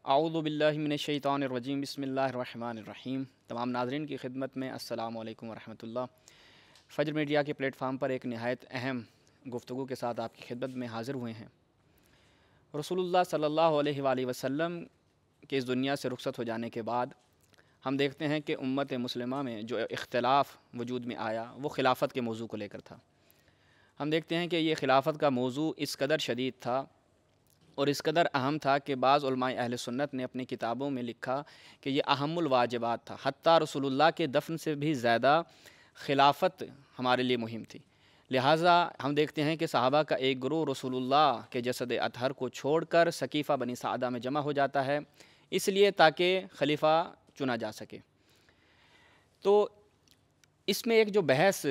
اعوذ باللہ من الشیطان الرجیم بسم اللہ الرحمن الرحیم۔ تمام ناظرین کی خدمت میں السلام علیکم ورحمۃ اللہ۔ فجر میڈیا کے پلیٹ فارم پر ایک نہایت اہم گفتگو کے ساتھ آپ کی خدمت میں حاضر ہوئے ہیں۔ رسول اللہ صلی اللہ علیہ وآلہ وسلم کے اس دنیا سے رخصت ہو جانے کے بعد ہم دیکھتے ہیں کہ امت مسلمہ میں جو اختلاف وجود میں آیا وہ خلافت کے موضوع کو لے کر تھا۔ ہم دیکھتے ہیں کہ یہ خلافت کا موضوع اس قدر شدید تھا اور اس قدر اہم تھا کہ بعض علماء اہل سنت نے اپنی کتابوں میں لکھا کہ یہ اہم الواجبات تھا، حتیٰ رسول اللہ کے دفن سے بھی زیادہ خلافت ہمارے لیے مہم تھی۔ لہٰذا ہم دیکھتے ہیں کہ صحابہ کا ایک گروہ رسول اللہ کے جسد اطہر کو چھوڑ کر سقیفہ بنی سعدہ میں جمع ہو جاتا ہے، اس لیے تاکہ خلیفہ چنا جا سکے۔ تو اس میں ایک جو بحث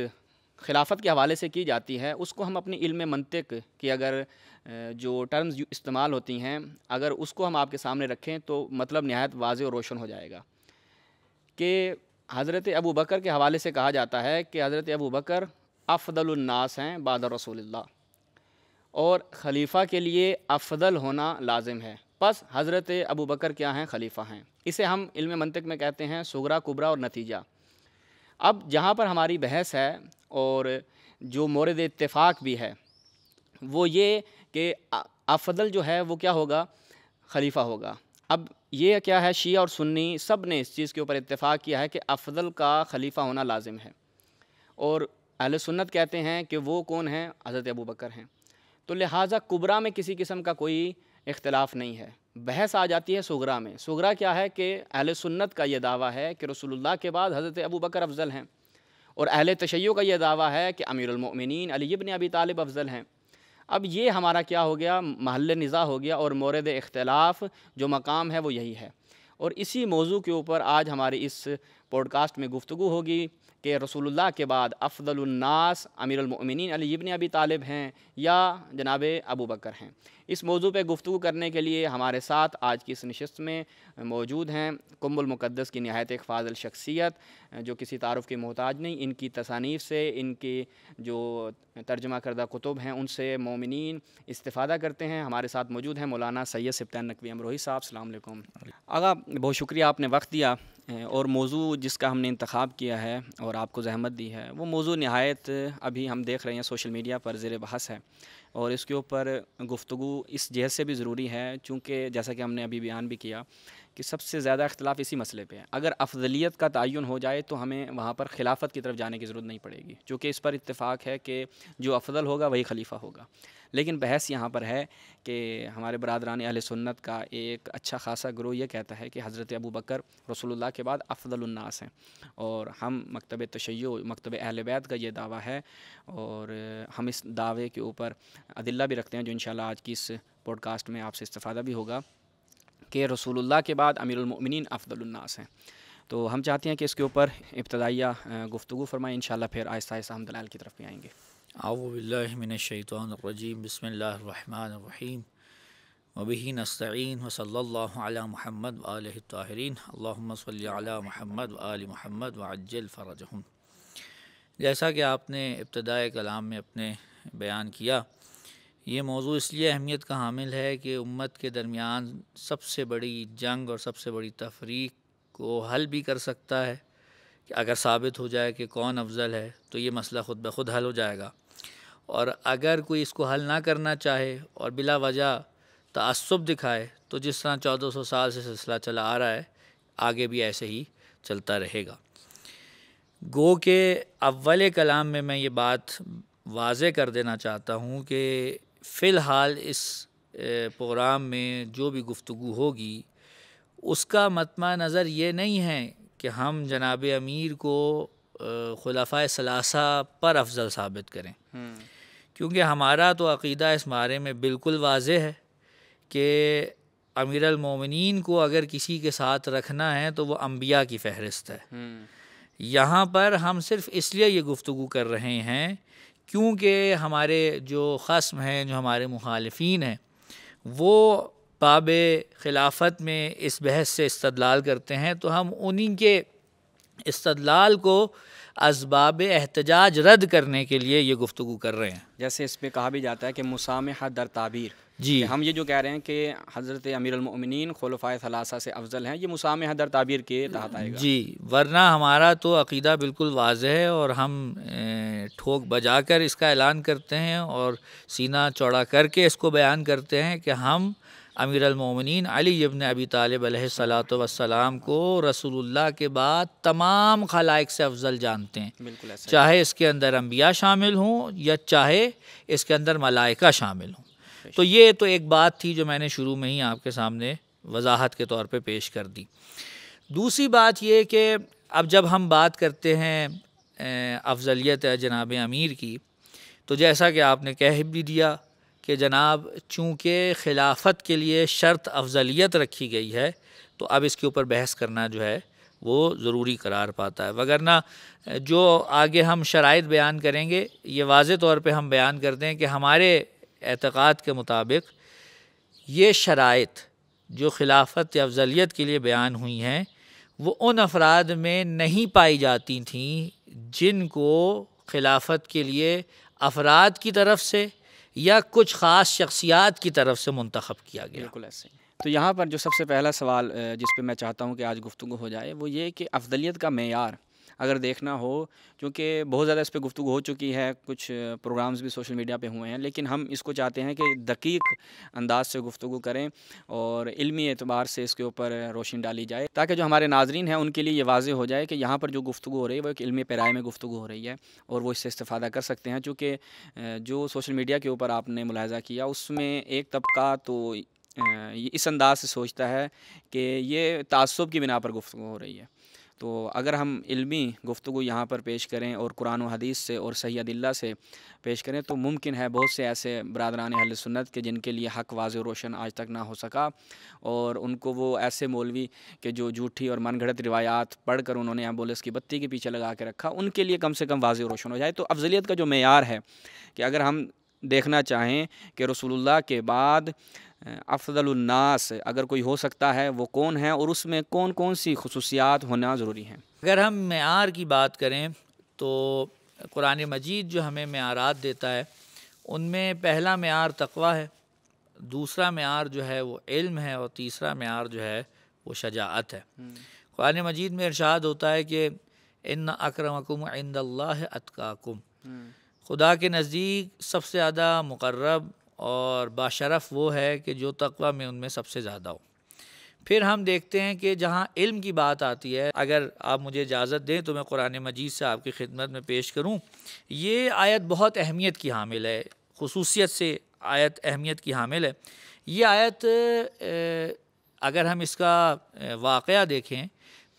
خلافت کے حوالے سے کی جاتی ہے اس کو ہم اپنی علم منطق کی اگر جو ٹرمز استعمال ہوتی ہیں اگر اس کو ہم آپ کے سامنے رکھیں تو مطلب نہایت واضح اور روشن ہو جائے گا کہ حضرت ابو بکر کے حوالے سے کہا جاتا ہے کہ حضرت ابو بکر افضل الناس ہیں بعد رسول اللہ، اور خلیفہ کے لیے افضل ہونا لازم ہے، پس حضرت ابو بکر کیا ہیں؟ خلیفہ ہیں۔ اسے ہم علم منطق میں کہتے ہیں صغرا کبرا اور نتیجہ۔ اب جہاں پر ہماری بحث ہے اور جو مورد اتفاق بھی ہے وہ یہ کہ افضل جو ہے وہ کیا ہوگا؟ خلیفہ ہوگا۔ اب یہ کیا ہے، شیعہ اور سنی سب نے اس چیز کے اوپر اتفاق کیا ہے کہ افضل کا خلیفہ ہونا لازم ہے، اور اہل سنت کہتے ہیں کہ وہ کون ہیں؟ حضرت ابو بکر ہیں۔ تو لہٰذا کبرا میں کسی قسم کا کوئی اختلاف نہیں ہے، بحث آ جاتی ہے صغرا میں۔ صغرا کیا ہے کہ اہل سنت کا یہ دعویٰ ہے کہ رسول اللہ کے بعد حضرت ابو بکر افضل ہیں، اور اہل تشیع کا یہ دعویٰ ہے کہ امیر المؤمنین علی ابن ابی طالب افضل ہیں۔ اب یہ ہمارا کیا ہو گیا؟ محل نزاع ہو گیا، اور مورد اختلاف جو مقام ہے وہ یہی ہے، اور اسی موضوع کے اوپر آج ہماری اس پوڈ کاسٹ میں گفتگو ہوگی کہ رسول اللہ کے بعد افضل الناس امیر المؤمنین علی ابن ابی طالب ہیں یا جناب ابو بکر ہیں۔ اس موضوع پہ گفتگو کرنے کے لیے ہمارے ساتھ آج کی اس نشست میں موجود ہیں قم المقدس کی نہایت ایک فاضل شخصیت جو کسی تعارف کے محتاج نہیں، ان کی تصانیف سے، ان کی جو ترجمہ کردہ کتب ہیں ان سے مومنین استفادہ کرتے ہیں۔ ہمارے ساتھ موجود ہیں مولانا سید سبطین نقوی امروہی صاحب۔ السلام علیکم آغا، بہت شکریہ آپ نے وقت دیا، اور موضوع جس کا ہم نے انتخاب کیا ہے اور آپ کو زحمت دی ہے وہ موضوع نہایت ابھی ہم دیکھ رہے ہیں سوشل میڈیا پر زیر بحث ہے، اور اس کے اوپر گفتگو اس جہت سے بھی ضروری ہے چونکہ جیسا کہ ہم نے ابھی بیان بھی کیا کہ سب سے زیادہ اختلاف اسی مسئلے پہ ہے۔ اگر افضلیت کا تعین ہو جائے تو ہمیں وہاں پر خلافت کی طرف جانے کی ضرورت نہیں پڑے گی، چونکہ اس پر اتفاق ہے کہ جو افضل ہوگا وہی خلیفہ ہوگا۔ لیکن بحث یہاں پر ہے کہ ہمارے برادران اہل سنت کا ایک اچھا خاصا گروہ یہ کہتا ہے کہ حضرت ابو بکر رسول اللہ کے بعد افضل الناس ہیں، اور ہم مکتب تشیع مکتب اہل بیت کا یہ دعویٰ ہے، اور ہم اس دعوے کے اوپر ادلہ بھی رکھتے ہیں جو انشاءاللہ آج کی اس پوڈ کاسٹ میں آپ سے استفادہ بھی ہوگا کہ رسول اللہ کے بعد امیر المؤمنین افضل الناس ہیں۔ تو ہم چاہتے ہیں کہ اس کے اوپر ابتدائیہ گفتگو فرمائیں، انشاءاللہ پھر آہستہ آہستہ ہم دلائل کی طرف بھی آئیں گے۔ اعوذ باللہ من الشیطان الرجیم بسم اللہ الرحمن الرحیم وبہ نستعین وصلی اللہ علی محمد وآلہ الطاہرین اللہم صلی علی محمد وآل محمد وعجل فرجہم۔ جیسا کہ آپ نے ابتدائے کلام میں اپنے بیان کیا، یہ موضوع اس لیے اہمیت کا حامل ہے کہ امت کے درمیان سب سے بڑی جنگ اور سب سے بڑی تفریق کو حل بھی کر سکتا ہے کہ اگر ثابت ہو جائے کہ کون افضل ہے تو یہ مسئلہ خود بخود حل ہو جائے گا، اور اگر کوئی اس کو حل نہ کرنا چاہے اور بلا وجہ تعصب دکھائے تو جس طرح 1400 سال سے سلسلہ چلا آ رہا ہے آگے بھی ایسے ہی چلتا رہے گا۔ گو کہ اول کلام میں یہ بات واضح کر دینا چاہتا ہوں کہ فی الحال اس پروگرام میں جو بھی گفتگو ہوگی اس کا مطمع نظر یہ نہیں ہے کہ ہم جناب امیر کو خلفائے ثلاثہ پر افضل ثابت کریں، کیونکہ ہمارا تو عقیدہ اس بارے میں بالکل واضح ہے کہ امیر المومنین کو اگر کسی کے ساتھ رکھنا ہے تو وہ انبیاء کی فہرست ہے۔ یہاں پر ہم صرف اس لیے یہ گفتگو کر رہے ہیں کیونکہ ہمارے جو خصم ہیں، جو ہمارے مخالفین ہیں، وہ باب خلافت میں اس بحث سے استدلال کرتے ہیں، تو ہم انہی کے استدلال کو اسباب احتجاج رد کرنے کے لیے یہ گفتگو کر رہے ہیں۔ جیسے اس پہ کہا بھی جاتا ہے کہ مسامحہ در تعبیر، جی کہ ہم یہ جو کہہ رہے ہیں کہ حضرت امیر المؤمنین خلفائے ثلاثہ سے افضل ہیں، یہ مسامحہ در تعبیر کے تحت آئے گا۔ جی، ورنہ ہمارا تو عقیدہ بالکل واضح ہے اور ہم ٹھوک بجا کر اس کا اعلان کرتے ہیں اور سینہ چوڑا کر کے اس کو بیان کرتے ہیں کہ ہم امیر المومنین علی ابن ابی طالب علیہ الصلاۃ والسلام کو رسول اللہ کے بعد تمام خلائق سے افضل جانتے ہیں، بالکل ایسا چاہے اس کے اندر انبیاء شامل ہوں یا چاہے اس کے اندر ملائکہ شامل ہوں۔ تو یہ تو ایک بات تھی جو میں نے شروع میں ہی آپ کے سامنے وضاحت کے طور پہ پیش کر دی۔ دوسری بات یہ کہ اب جب ہم بات کرتے ہیں افضلیت جناب امیر کی، تو جیسا کہ آپ نے کہہ بھی دیا کہ جناب چونکہ خلافت کے لیے شرط افضلیت رکھی گئی ہے تو اب اس کے اوپر بحث کرنا جو ہے وہ ضروری قرار پاتا ہے، وگرنہ جو آگے ہم شرائط بیان کریں گے یہ واضح طور پہ ہم بیان کرتے ہیں کہ ہمارے اعتقاد کے مطابق یہ شرائط جو خلافت یا افضلیت کے لیے بیان ہوئی ہیں وہ ان افراد میں نہیں پائی جاتی تھیں جن کو خلافت کے لیے افراد کی طرف سے یا کچھ خاص شخصیات کی طرف سے منتخب کیا گیا۔ بالکل ایسے ہی۔ تو یہاں پر جو سب سے پہلا سوال جس پہ میں چاہتا ہوں کہ آج گفتگو ہو جائے وہ یہ کہ افضلیت کا معیار اگر دیکھنا ہو، کیونکہ بہت زیادہ اس پہ گفتگو ہو چکی ہے، کچھ پروگرامز بھی سوشل میڈیا پہ ہوئے ہیں، لیکن ہم اس کو چاہتے ہیں کہ دقیق انداز سے گفتگو کریں اور علمی اعتبار سے اس کے اوپر روشنی ڈالی جائے، تاکہ جو ہمارے ناظرین ہیں ان کے لیے یہ واضح ہو جائے کہ یہاں پر جو گفتگو ہو رہی ہے وہ ایک علمی پیرائے میں گفتگو ہو رہی ہے اور وہ اس سے استفادہ کر سکتے ہیں۔ چونکہ جو سوشل میڈیا کے اوپر آپ نے ملاحظہ کیا اس میں ایک طبقہ تو اس انداز سے سوچتا ہے کہ یہ تعصب کی بنا پر گفتگو ہو رہی ہے، تو اگر ہم علمی گفتگو یہاں پر پیش کریں اور قرآن و حدیث سے اور صحیح ادلہ سے پیش کریں تو ممکن ہے بہت سے ایسے برادران اہل سنت کے جن کے لیے حق واضح و روشن آج تک نہ ہو سکا، اور ان کو وہ ایسے مولوی کہ جو جھوٹی اور من گھڑت روایات پڑھ کر انہوں نے ایمبولینس کی بتی کے پیچھے لگا کے رکھا، ان کے لیے کم سے کم واضح و روشن ہو جائے۔ تو افضلیت کا جو معیار ہے کہ اگر ہم دیکھنا چاہیں کہ رسول اللہ کے بعد افضل الناس اگر کوئی ہو سکتا ہے وہ کون ہے اور اس میں کون کون سی خصوصیات ہونا ضروری ہیں۔ اگر ہم معیار کی بات کریں تو قرآن مجید جو ہمیں معیارات دیتا ہے ان میں پہلا معیار تقویٰ ہے، دوسرا معیار جو ہے وہ علم ہے، اور تیسرا معیار جو ہے وہ شجاعت ہے۔ قرآن مجید میں ارشاد ہوتا ہے کہ ان اکرمکم عند اللہ اتقاکم، خدا کے نزدیک سب سے زیادہ مقرب اور باشرف وہ ہے کہ جو تقویٰ میں ان میں سب سے زیادہ ہو۔ پھر ہم دیکھتے ہیں کہ جہاں علم کی بات آتی ہے، اگر آپ مجھے اجازت دیں تو میں قرآن مجید سے آپ کی خدمت میں پیش کروں۔ یہ آیت بہت اہمیت کی حامل ہے، خصوصیت سے آیت اہمیت کی حامل ہے۔ یہ آیت اگر ہم اس کا واقعہ دیکھیں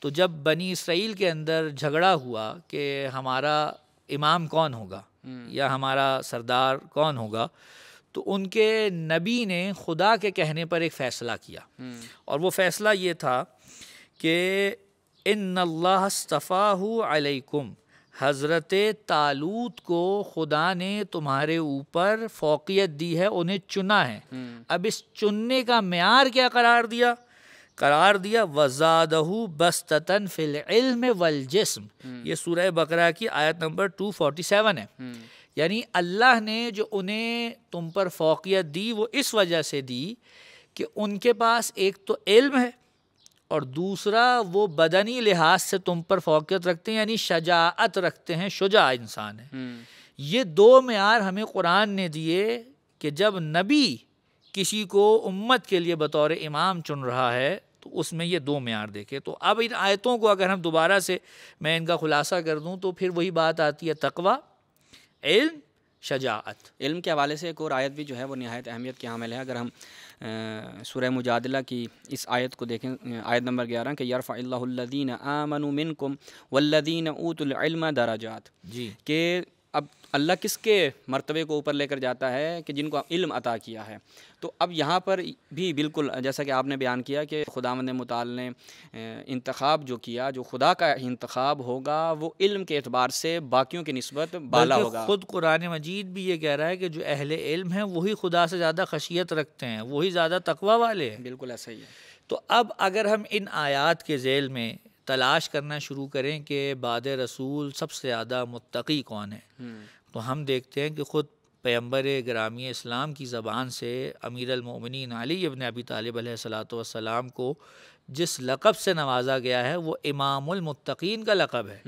تو جب بنی اسرائیل کے اندر جھگڑا ہوا کہ ہمارا امام کون ہوگا یا ہمارا سردار کون ہوگا، تو ان کے نبی نے خدا کے کہنے پر ایک فیصلہ کیا، اور وہ فیصلہ یہ تھا کہ ان اللہ اصطفاہ علیکم، حضرت طالوت کو خدا نے تمہارے اوپر فوقیت دی ہے، انہیں چنا ہے۔ اب اس چننے کا معیار کیا قرار دیا؟ قرار دیا وَزَادَهُ بَسْطَةً فِي الْعِلْمِ وَالْجِسْمِ، یہ سورہ بقرہ کی آیت نمبر 247 ہے۔ یعنی اللہ نے جو انہیں تم پر فوقیت دی وہ اس وجہ سے دی کہ ان کے پاس ایک تو علم ہے اور دوسرا وہ بدنی لحاظ سے تم پر فوقیت رکھتے ہیں، یعنی شجاعت رکھتے ہیں، شجاع انسان ہے۔ یہ دو معیار ہمیں قرآن نے دیے کہ جب نبی کسی کو امت کے لیے بطور امام چن رہا ہے تو اس میں یہ دو معیار دیکھے۔ تو اب ان آیتوں کو اگر ہم دوبارہ سے میں ان کا خلاصہ کر دوں تو پھر وہی بات آتی ہے تقویٰ، علم، شجاعت۔ علم کے حوالے سے ایک اور آیت بھی جو ہے وہ نہایت اہمیت کی حامل ہے۔ اگر ہم سورہ مجادلہ کی اس آیت کو دیکھیں، آیت نمبر 11 کہ یرفع اللہ الذین آمنوا منکم والذین اوتوا العلم درجات، جی، کہ اب اللہ کس کے مرتبے کو اوپر لے کر جاتا ہے کہ جن کو علم عطا کیا ہے۔ تو اب یہاں پر بھی بالکل جیسا کہ آپ نے بیان کیا کہ خداوند متعال نے انتخاب جو کیا، جو خدا کا انتخاب ہوگا وہ علم کے اعتبار سے باقیوں کی نسبت بالا ہوگا۔ خود قرآن مجید بھی یہ کہہ رہا ہے کہ جو اہل علم ہیں وہی خدا سے زیادہ خشیت رکھتے ہیں، وہی زیادہ تقویٰ والے ہیں۔ بالکل ایسا ہی ہے۔ تو اب اگر ہم ان آیات کے ذیل میں تلاش کرنا شروع کریں کہ بعد رسول سب سے زیادہ متقی کون ہے، تو ہم دیکھتے ہیں کہ خود پیغمبر گرامی اسلام کی زبان سے امیر المومنین علی ابن ابی طالب علیہ الصلوۃ والسلام کو جس لقب سے نوازا گیا ہے وہ امام المتقین کا لقب ہے.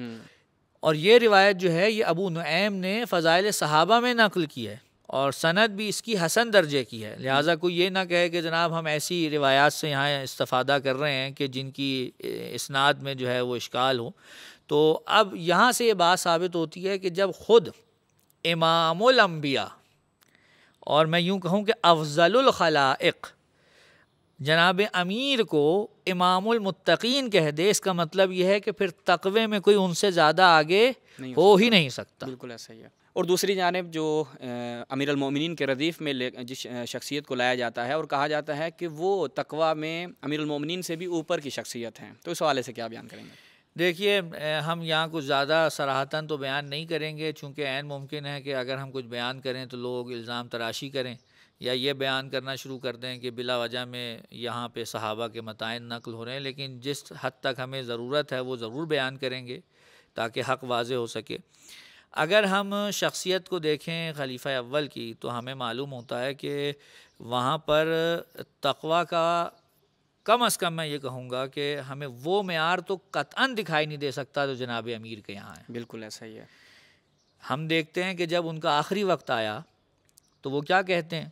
اور یہ روایت جو ہے یہ ابو نعیم نے فضائل صحابہ میں نقل کی ہے اور سند بھی اس کی حسن درجے کی ہے. لہٰذا کوئی یہ نہ کہے کہ جناب ہم ایسی روایات سے یہاں استفادہ کر رہے ہیں کہ جن کی اسناد میں جو ہے وہ اشکال ہو. تو اب یہاں سے یہ بات ثابت ہوتی ہے کہ جب خود امام الانبیاء اور میں یوں کہوں کہ افضل الخلائق جناب امیر کو امام المتقین کہہ دے، اس کا مطلب یہ ہے کہ پھر تقوی میں کوئی ان سے زیادہ آگے ہو ہی نہیں سکتا. بالکل ایسا ہی ہے. اور دوسری جانب جو امیر المومنین کے ردیف میں جس شخصیت کو لایا جاتا ہے اور کہا جاتا ہے کہ وہ تقوی میں امیر المومنین سے بھی اوپر کی شخصیت ہیں، تو اس حوالے سے کیا بیان کریں گے؟ دیکھیے ہم یہاں کچھ زیادہ صراحتاً تو بیان نہیں کریں گے، چونکہ عین ممکن ہے کہ اگر ہم کچھ بیان کریں تو لوگ الزام تراشی کریں یا یہ بیان کرنا شروع کر دیں کہ بلا وجہ میں یہاں پہ صحابہ کے متائن نقل ہو رہے ہیں. لیکن جس حد تک ہمیں ضرورت ہے وہ ضرور بیان کریں گے تاکہ حق واضح ہو سکے. اگر ہم شخصیت کو دیکھیں خلیفہ اول کی تو ہمیں معلوم ہوتا ہے کہ وہاں پر تقوی کا کم از کم میں یہ کہوں گا کہ ہمیں وہ معیار تو قطعاً دکھائی نہیں دے سکتا جو جناب امیر کے یہاں ہے. بالکل ایسا ہی ہے. ہم دیکھتے ہیں کہ جب ان کا آخری وقت آیا تو وہ کیا کہتے ہیں؟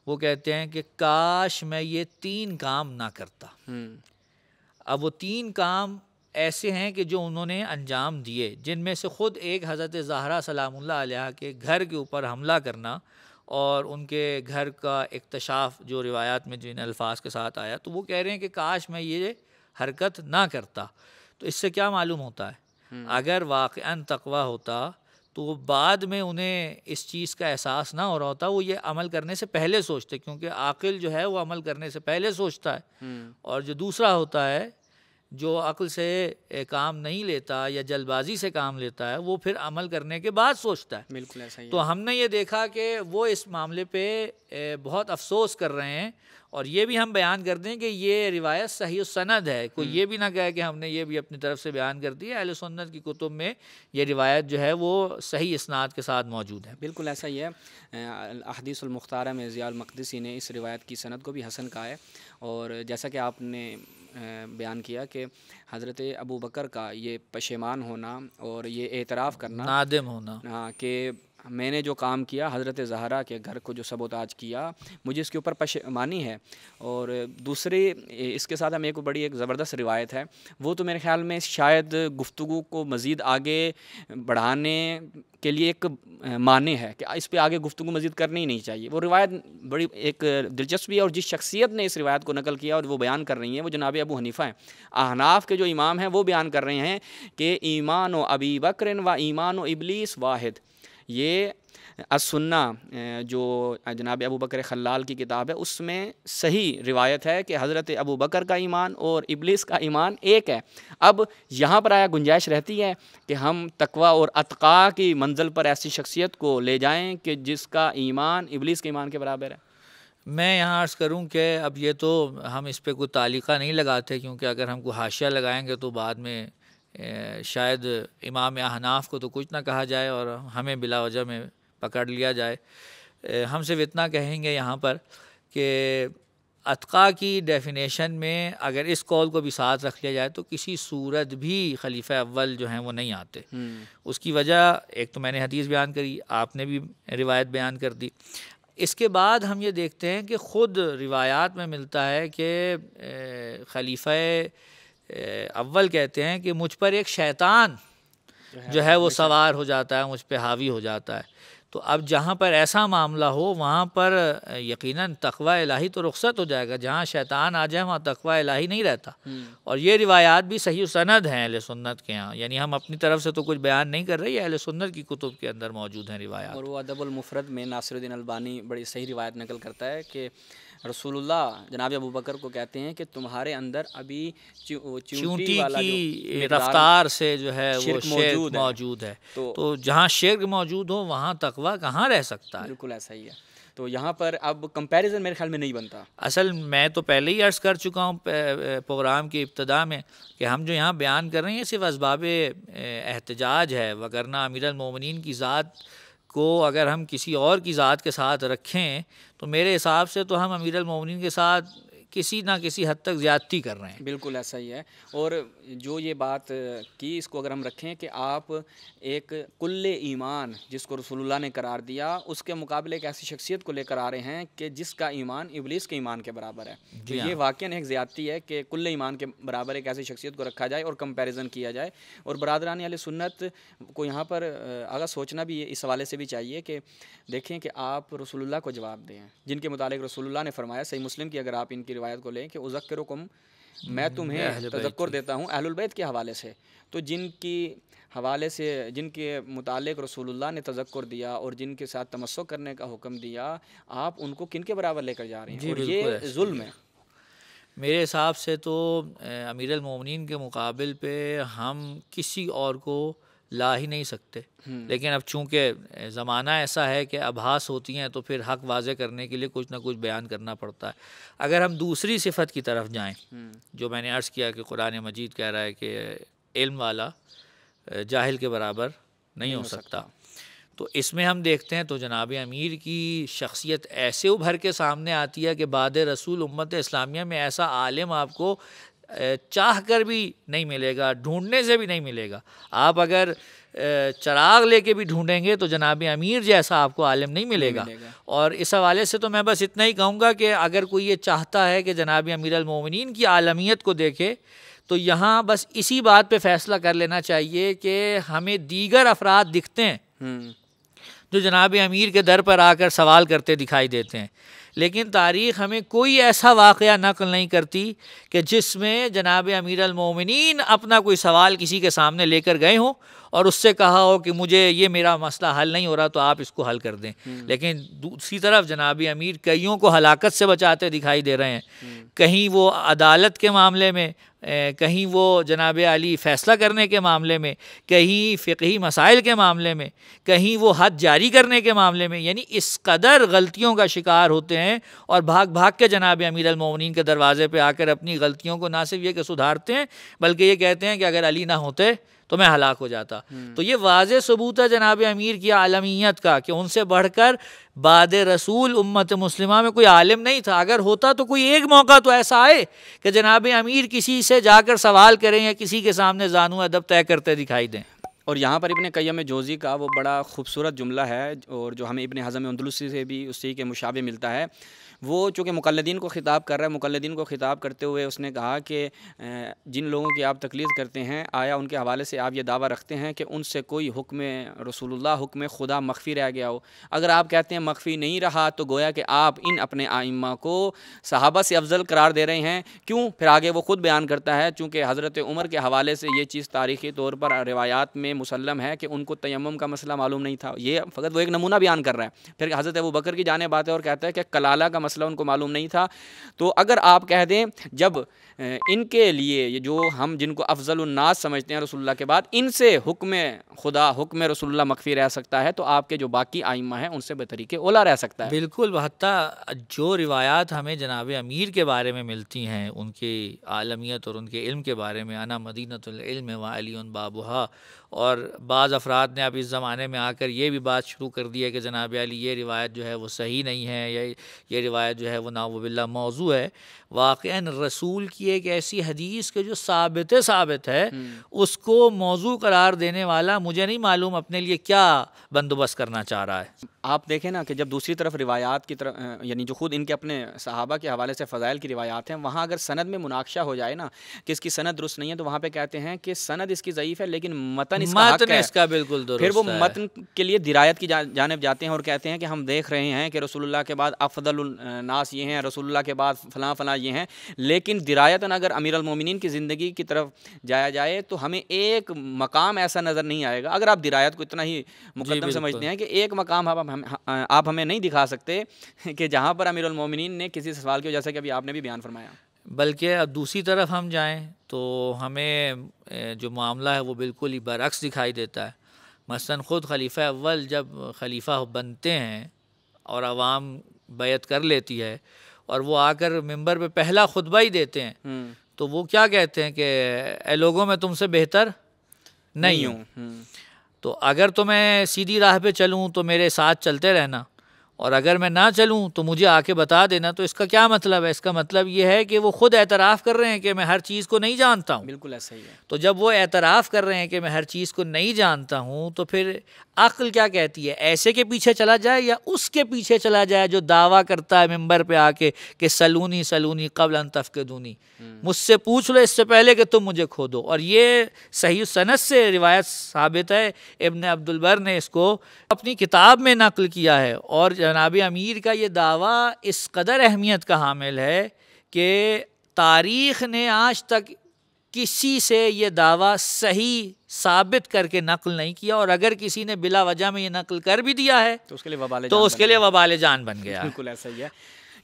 وہ کہتے ہیں کہ کاش میں یہ 3 کام نہ کرتا. اب وہ 3 کام ایسے ہیں کہ جو انہوں نے انجام دیے، جن میں سے خود ایک حضرت زہرا سلام اللہ علیہ کے گھر کے اوپر حملہ کرنا اور ان کے گھر کا اکتشاف جو روایات میں جن الفاظ کے ساتھ آیا، تو وہ کہہ رہے ہیں کہ کاش میں یہ حرکت نہ کرتا. تو اس سے کیا معلوم ہوتا ہے؟ اگر واقعاً تقوی ہوتا تو بعد میں انہیں اس چیز کا احساس نہ ہو رہا ہوتا، وہ یہ عمل کرنے سے پہلے سوچتے، کیونکہ عاقل جو ہے وہ عمل کرنے سے پہلے سوچتا ہے، اور جو دوسرا ہوتا ہے جو عقل سے کام نہیں لیتا یا جلد بازی سے کام لیتا ہے وہ پھر عمل کرنے کے بعد سوچتا ہے. بالکل ایسا ہی. تو ہم نے یہ دیکھا کہ وہ اس معاملے پہ بہت افسوس کر رہے ہیں، اور یہ بھی ہم بیان کر دیں کہ یہ روایت صحیح السند ہے. کوئی یہ بھی نہ کہے کہ ہم نے یہ بھی اپنی طرف سے بیان کر دی ہے. اہل سنت کی کتب میں یہ روایت جو ہے وہ صحیح اسناد کے ساتھ موجود ہے. بالکل ایسا ہی ہے. احادیث المختارہ میں ضیاء المقدسی نے اس روایت کی سند کو بھی حسن کہا ہے. اور جیسا کہ آپ نے بیان کیا کہ حضرت ابو بکر کا یہ پشیمان ہونا اور یہ اعتراف کرنا، نادم ہونا، ہاں، کہ میں نے جو کام کیا حضرت زہرا کے گھر کو جو سبوتاج کیا، مجھے اس کے اوپر پشیمانی ہے. اور دوسری اس کے ساتھ ہم ایک زبردست روایت ہے، وہ تو میرے خیال میں شاید گفتگو کو مزید آگے بڑھانے کے لیے ایک معنی ہے کہ اس پہ آگے گفتگو مزید کرنی ہی نہیں چاہیے. وہ روایت بڑی ایک دلچسپی ہے، اور جس شخصیت نے اس روایت کو نقل کیا اور وہ بیان کر رہی ہیں وہ جناب ابو حنیفہ ہیں. احناف کے جو امام ہیں وہ بیان کر رہے ہیں کہ ایمان و ابی بکر و ایمان و ابلیس واحد. یہ السنہ جو جناب ابو بکر خلال کی کتاب ہے اس میں صحیح روایت ہے کہ حضرت ابو بکر کا ایمان اور ابلیس کا ایمان ایک ہے. اب یہاں پر آیا گنجائش رہتی ہے کہ ہم تقوی اور اتقا کی منزل پر ایسی شخصیت کو لے جائیں کہ جس کا ایمان ابلیس کے ایمان کے برابر ہے. میں یہاں عرض کروں کہ اب یہ تو ہم اس پہ کوئی تعلیقہ نہیں لگاتے، کیونکہ اگر ہم کوئی حاشیہ لگائیں گے تو بعد میں شاید امام احناف کو تو کچھ نہ کہا جائے اور ہمیں بلا وجہ میں پکڑ لیا جائے. ہم صرف اتنا کہیں گے یہاں پر کہ اتقا کی ڈیفینیشن میں اگر اس قول کو بھی ساتھ رکھ لیا جائے تو کسی صورت بھی خلیفہ اول جو ہیں وہ نہیں آتے. اس کی وجہ ایک تو میں نے حدیث بیان کری، آپ نے بھی روایت بیان کر دی. اس کے بعد ہم یہ دیکھتے ہیں کہ خود روایات میں ملتا ہے کہ خلیفہ اول کہتے ہیں کہ مجھ پر ایک شیطان جو ہے وہ سوار ہو جاتا ہے، مجھ پہ حاوی ہو جاتا ہے. تو اب جہاں پر ایسا معاملہ ہو وہاں پر یقیناً تقوی الہی تو رخصت ہو جائے گا. جہاں شیطان آ جائے وہاں تقوی الہی نہیں رہتا. اور یہ روایات بھی صحیح سند ہیں اہل سنت کے ہاں، یعنی ہم اپنی طرف سے تو کچھ بیان نہیں کر رہے، یہ اہل سنت کی کتب کے اندر موجود ہیں روایات. اور وہ ادب المفرد میں ناصر الدین البانی بڑی صحیح روایت نقل کرتا ہے کہ رسول اللہ جناب ابو بکر کو کہتے ہیں کہ تمہارے اندر ابھی چونٹی کی رفتار سے جو ہے وہ شرک موجود ہے. تو جہاں شرک موجود ہو وہاں تقوی کہاں رہ سکتا ہے. بالکل ایسا ہی ہے. تو یہاں پر اب کمپیریزن میرے خیال میں نہیں بنتا. اصل میں تو پہلے ہی عرض کر چکا ہوں پروگرام کی ابتدا میں کہ ہم جو یہاں بیان کر رہے ہیں صرف اسباب احتجاج ہے، وگرنہ امیر المومنین کی ذات کو اگر ہم کسی اور کی ذات کے ساتھ رکھیں تو میرے حساب سے تو ہم امیر المومنین کے ساتھ کسی نہ کسی حد تک زیادتی کر رہے ہیں. بالکل ایسا ہی ہے. اور جو یہ بات کی اس کو اگر ہم رکھیں کہ آپ ایک کل ایمان جس کو رسول اللہ نے قرار دیا اس کے مقابلے ایک ایسی شخصیت کو لے کر آ رہے ہیں کہ جس کا ایمان ابلیس کے ایمان کے برابر ہے. جی ہاں. یہ واقعاً ایک زیادتی ہے کہ کل ایمان کے برابر ایک ایسی شخصیت کو رکھا جائے اور کمپیریزن کیا جائے. اور برادران اہل سنت کو یہاں پر اگر سوچنا بھی اس حوالے سے بھی چاہیے کہ دیکھیں کہ آپ رسول اللہ کو جواب دیں جن کے متعلق رسول اللہ نے فرمایا، صحیح مسلم کی اگر آپ ان کی روایت کو لیں کہ اذکرکم، میں تمہیں تذکر دیتا ہوں اہل البیت کے حوالے سے. تو جن کی حوالے سے جن کے متعلق رسول اللہ نے تذکر دیا اور جن کے ساتھ تمسک کرنے کا حکم دیا، آپ ان کو کن کے برابر لے کر جا رہے ہیں؟ اور یہ ظلم ہے. میرے حساب سے تو امیر المومنین کے مقابل پہ ہم کسی اور کو لا ہی نہیں سکتے. لیکن اب چونکہ زمانہ ایسا ہے کہ ابحاث ہوتی ہیں تو پھر حق واضح کرنے کے لیے کچھ نہ کچھ بیان کرنا پڑتا ہے. اگر ہم دوسری صفت کی طرف جائیں جو میں نے عرض کیا کہ قرآن مجید کہہ رہا ہے کہ علم والا جاہل کے برابر نہیں ہو سکتا، تو اس میں ہم دیکھتے ہیں تو جناب امیر کی شخصیت ایسے ابھر کے سامنے آتی ہے کہ بعد رسول امت اسلامیہ میں ایسا عالم آپ کو چاہ کر بھی نہیں ملے گا، ڈھونڈنے سے بھی نہیں ملے گا. آپ اگر چراغ لے کے بھی ڈھونڈیں گے تو جناب امیر جیسا آپ کو عالم نہیں ملے گا. اور اس حوالے سے تو میں بس اتنا ہی کہوں گا کہ اگر کوئی یہ چاہتا ہے کہ جناب امیر المومنین کی عالمیت کو دیکھے تو یہاں بس اسی بات پہ فیصلہ کر لینا چاہیے کہ ہمیں دیگر افراد دکھتے ہیں جو جناب امیر کے در پر آ کر سوال کرتے دکھائی دیتے ہیں، لیکن تاریخ ہمیں کوئی ایسا واقعہ نقل نہیں کرتی کہ جس میں جناب امیر المومنین اپنا کوئی سوال کسی کے سامنے لے کر گئے ہوں اور اس سے کہا ہو کہ مجھے یہ میرا مسئلہ حل نہیں ہو رہا تو آپ اس کو حل کر دیں. لیکن دوسری طرف جناب امیر کئیوں کو ہلاکت سے بچاتے دکھائی دے رہے ہیں. کہیں وہ عدالت کے معاملے میں، کہیں وہ جناب علی فیصلہ کرنے کے معاملے میں، کہیں فقہی مسائل کے معاملے میں، کہیں وہ حد جاری کرنے کے معاملے میں، یعنی اس قدر غلطیوں کا شکار ہوتے ہیں اور بھاگ بھاگ کے جناب امیر المومنین کے دروازے پہ آ کر اپنی غلطیوں کو نہ صرف یہ کہ سدھارتے ہیں بلکہ یہ کہتے ہیں کہ اگر علی نہ ہوتے تو میں ہلاک ہو جاتا. تو یہ واضح ثبوت ہے جناب امیر کی عالمیت کا کہ ان سے بڑھ کر بعد رسول امت مسلمہ میں کوئی عالم نہیں تھا. اگر ہوتا تو کوئی ایک موقع تو ایسا آئے کہ جناب امیر کسی سے جا کر سوال کریں یا کسی کے سامنے زانو ادب طے کرتے دکھائی دیں. اور یہاں پر ابن قیم جوزی کا وہ بڑا خوبصورت جملہ ہے اور جو ہمیں ابن حزم اندلسی سے بھی اسی کے مشابہ ملتا ہے. وہ چونکہ مقلدین کو خطاب کر رہا ہے، مقلدین کو خطاب کرتے ہوئے اس نے کہا کہ جن لوگوں کی آپ تقلید کرتے ہیں آیا ان کے حوالے سے آپ یہ دعویٰ رکھتے ہیں کہ ان سے کوئی حکم رسول اللہ، حکم خدا مخفی رہ گیا ہو؟ اگر آپ کہتے ہیں مخفی نہیں رہا تو گویا کہ آپ ان اپنے ائمہ کو صحابہ سے افضل قرار دے رہے ہیں. کیوں؟ پھر آگے وہ خود بیان کرتا ہے چونکہ حضرت عمر کے حوالے سے یہ چیز تاریخی طور پر روایات میں مسلم ہے کہ ان کو تیمم کا مسئلہ معلوم نہیں تھا. یہ فقط وہ ایک نمونہ بیان کر رہا ہے. پھر حضرت ابوبکر کی جانب آتا ہے اور کہتا ہے کہ کلالہ کا مسئلہ ان کو معلوم نہیں تھا. تو اگر آپ کہہ دیں جب ان کے لیے یہ جو ہم جن کو افضل الناس سمجھتے ہیں رسول اللہ کے بعد، ان سے حکم خدا، حکم رسول اللہ مخفی رہ سکتا ہے تو آپ کے جو باقی ائمہ ہیں ان سے بطریقے اولا رہ سکتا ہے. بالکل. حتیٰ جو روایات ہمیں جناب امیر کے بارے میں ملتی ہیں، ان کی عالمیت اور ان کے علم کے بارے میں، انا مدینۃ العلم و علی بابھا، اور بعض افراد نے اب اس زمانے میں آ کر یہ بھی بات شروع کر دی ہے کہ جناب علی یہ روایت جو ہے وہ صحیح نہیں ہے یا یہ روایت جو ہے وہ نعوذ باللہ موضوع ہے. واقعاً رسول کی ایک ایسی حدیث کہ جو ثابت ہے اس کو موضوع قرار دینے والا مجھے نہیں معلوم اپنے لیے کیا بندوبست کرنا چاہ رہا ہے. آپ دیکھیں نا کہ جب دوسری طرف روایات کی طرف یعنی جو خود ان کے اپنے صحابہ کے حوالے سے فضائل کی روایات ہیں، وہاں اگر سند میں مناقشہ ہو جائے نا کہ اس کی سند درست نہیں ہے تو وہاں پہ کہتے ہیں کہ سند اس کی ضعیف ہے لیکن متن اس کا حق ہے. اس کا بالکل درست ہے. پھر وہ متن کے لیے درایت کی جانب جاتے ہیں اور کہتے ہیں کہ ہم دیکھ رہے ہیں کہ رسول اللہ کے بعد افضل الناس یہ ہیں، رسول اللہ کے بعد فلاں فلاں یہ ہیں، لیکن درایتاً اگر امیر المومنین کی زندگی کی طرف جایا جائے تو ہمیں ایک مقام ایسا نظر نہیں آئے گا. اگر آپ درایت کو اتنا ہی مقدم سمجھتے ہیں کہ ایک مقام آپ ہمیں نہیں دکھا سکتے کہ جہاں پر امیر المومنین نے کسی سوال کی وجہ سے کہ ابھی آپ نے بھی بیان فرمایا. بلکہ اب دوسری طرف ہم جائیں تو ہمیں جو معاملہ ہے وہ بالکل ہی برعکس دکھائی دیتا ہے. مثلاً خود خلیفہ اول جب خلیفہ بنتے ہیں اور عوام بیعت کر لیتی ہے اور وہ آ کر ممبر پہ پہلا خطبہ ہی دیتے ہیں تو وہ کیا کہتے ہیں کہ اے لوگوں میں تم سے بہتر نہیں ہوں، تو اگر تو میں سیدھی راہ پہ چلوں تو میرے ساتھ چلتے رہنا، اور اگر میں نہ چلوں تو مجھے آ کے بتا دینا۔ تو اس کا کیا مطلب ہے؟ اس کا مطلب یہ ہے کہ وہ خود اعتراف کر رہے ہیں کہ میں ہر چیز کو نہیں جانتا ہوں۔ بالکل ایسا ہی ہے۔ تو جب وہ اعتراف کر رہے ہیں کہ میں ہر چیز کو نہیں جانتا ہوں تو پھر عقل کیا کہتی ہے؟ ایسے کے پیچھے چلا جائے یا اس کے پیچھے چلا جائے جو دعویٰ کرتا ہے ممبر پہ آ کے کہ سلونی سلونی قبل ان تفقدونی، مجھ سے پوچھ لو اس سے پہلے کہ تم مجھے کھودو۔ اور یہ صحیح سند سے روایت ثابت ہے، ابن عبد البر نے اس کو اپنی کتاب میں نقل کیا ہے، اور جناب امیر کا یہ دعویٰ اس قدر اہمیت کا حامل ہے کہ تاریخ نے آج تک کسی سے یہ دعویٰ صحیح ثابت کر کے نقل نہیں کیا، اور اگر کسی نے بلا وجہ میں یہ نقل کر بھی دیا ہے تو اس کے لیے وبال تو اس کے لیے وبال جان بن گیا۔ بالکل ایسا ہی ہے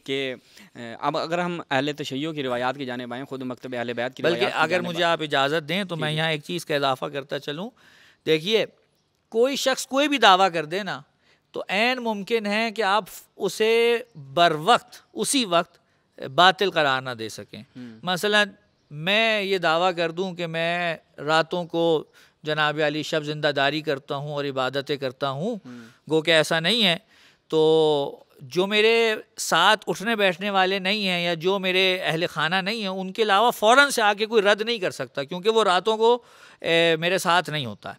کہ اب اگر ہم اہل تشیع کی روایات کی جانب آئیں، خود مکتب اہل بیت کی روایات بلکہ کی اگر جانب مجھے آپ اجازت دیں تو میں یہاں ایک چیز کا اضافہ کرتا چلوں۔ دیکھیے، کوئی شخص کوئی بھی دعویٰ کر دے نا تو عین ممکن ہے کہ آپ اسے بر وقت اسی وقت باطل قرار نہ دے سکیں۔ مثلا میں یہ دعویٰ کر دوں کہ میں راتوں کو جناب علی شب زندہ داری کرتا ہوں اور عبادتیں کرتا ہوں، گو کہ ایسا نہیں ہے، تو جو میرے ساتھ اٹھنے بیٹھنے والے نہیں ہیں یا جو میرے اہل خانہ نہیں ہیں ان کے علاوہ فوراً سے آ کے کوئی رد نہیں کر سکتا، کیونکہ وہ راتوں کو میرے ساتھ نہیں ہوتا۔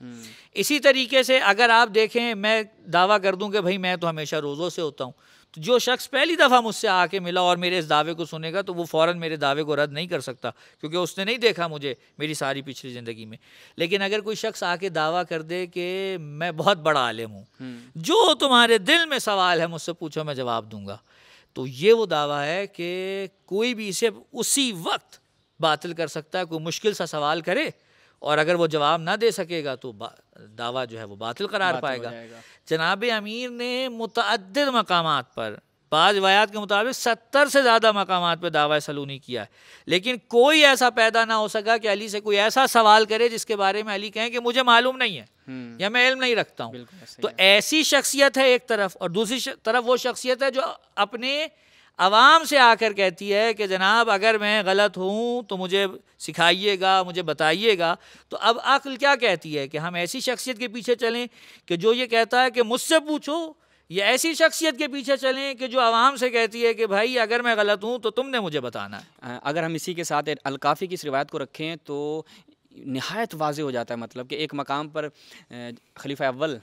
اسی طریقے سے اگر آپ دیکھیں، میں دعویٰ کر دوں کہ بھائی میں تو ہمیشہ روزوں سے ہوتا ہوں، تو جو شخص پہلی دفعہ مجھ سے آ کے ملا اور میرے اس دعوے کو سنے گا تو وہ فوراً میرے دعوے کو رد نہیں کر سکتا، کیونکہ اس نے نہیں دیکھا مجھے میری ساری پچھلی زندگی میں۔ لیکن اگر کوئی شخص آ کے دعویٰ کر دے کہ میں بہت بڑا عالم ہوں، جو تمہارے دل میں سوال ہے مجھ سے پوچھو میں جواب دوں گا، تو یہ وہ دعویٰ ہے کہ کوئی بھی اسے اسی وقت باطل کر سکتا ہے۔ کوئی مشکل سا سوال کرے اور اگر وہ جواب نہ دے سکے گا تو دعویٰ جو ہے وہ باطل قرار پائے گا۔ جناب امیر نے متعدد مقامات پر، بعض روایات کے مطابق 70 سے زیادہ مقامات پہ دعویٰ سلونی کیا ہے، لیکن کوئی ایسا پیدا نہ ہو سکا کہ علی سے کوئی ایسا سوال کرے جس کے بارے میں علی کہیں کہ مجھے معلوم نہیں ہے یا میں علم نہیں رکھتا ہوں۔ تو ایسی شخصیت ہے ایک طرف، اور دوسری طرف وہ شخصیت ہے جو اپنے عوام سے آ کر کہتی ہے کہ جناب اگر میں غلط ہوں تو مجھے سکھائیے گا، مجھے بتائیے گا۔ تو اب عقل کیا کہتی ہے کہ ہم ایسی شخصیت کے پیچھے چلیں کہ جو یہ کہتا ہے کہ مجھ سے پوچھو، یا ایسی شخصیت کے پیچھے چلیں کہ جو عوام سے کہتی ہے کہ بھائی اگر میں غلط ہوں تو تم نے مجھے بتانا ہے۔ اگر ہم اسی کے ساتھ الکافی کی اس روایت کو رکھیں تو نہایت واضح ہو جاتا ہے، مطلب کہ ایک مقام پر خلیفہ اول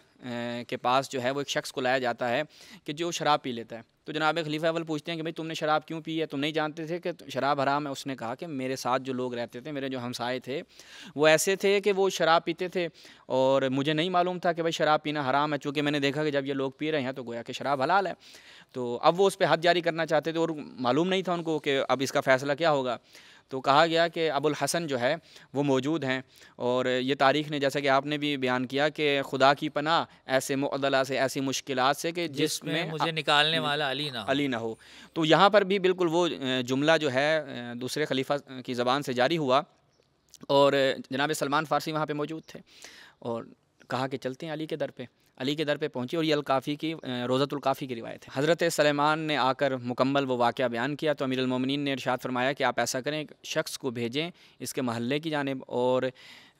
کے پاس جو ہے وہ ایک شخص کو لایا جاتا ہے کہ جو شراب پی لیتا ہے، تو جناب خلیفہ اول پوچھتے ہیں کہ بھائی تم نے شراب کیوں پی ہے، تم نہیں جانتے تھے کہ شراب حرام ہے؟ اس نے کہا کہ میرے ساتھ جو لوگ رہتے تھے، میرے جو ہمسائے تھے وہ ایسے تھے کہ وہ شراب پیتے تھے اور مجھے نہیں معلوم تھا کہ بھائی شراب پینا حرام ہے، چونکہ میں نے دیکھا کہ جب یہ لوگ پی رہے ہیں تو گویا کہ شراب حلال ہے۔ تو اب وہ اس پہ حد جاری کرنا چاہتے تھے اور معلوم نہیں تھا ان کو کہ اب اس کا فیصلہ کیا ہوگا۔ تو کہا گیا کہ ابو الحسن جو ہے وہ موجود ہیں، اور یہ تاریخ نے جیسا کہ آپ نے بھی بیان کیا کہ خدا کی پناہ ایسے معضلہ سے، ایسی مشکلات سے کہ جس میں مجھے نکالنے والا علی نہ ہو۔ تو یہاں پر بھی بالکل وہ جملہ جو ہے دوسرے خلیفہ کی زبان سے جاری ہوا، اور جناب سلمان فارسی وہاں پہ موجود تھے اور کہا کہ چلتے ہیں علی کے در پہ۔ علی کے در پہ پہنچی، اور یہ الکافی کی روضۃ الکافی کی روایت ہے۔ حضرت سلیمان نے آ کر مکمل وہ واقعہ بیان کیا تو امیر المومنین نے ارشاد فرمایا کہ آپ ایسا کریں، شخص کو بھیجیں اس کے محلے کی جانب اور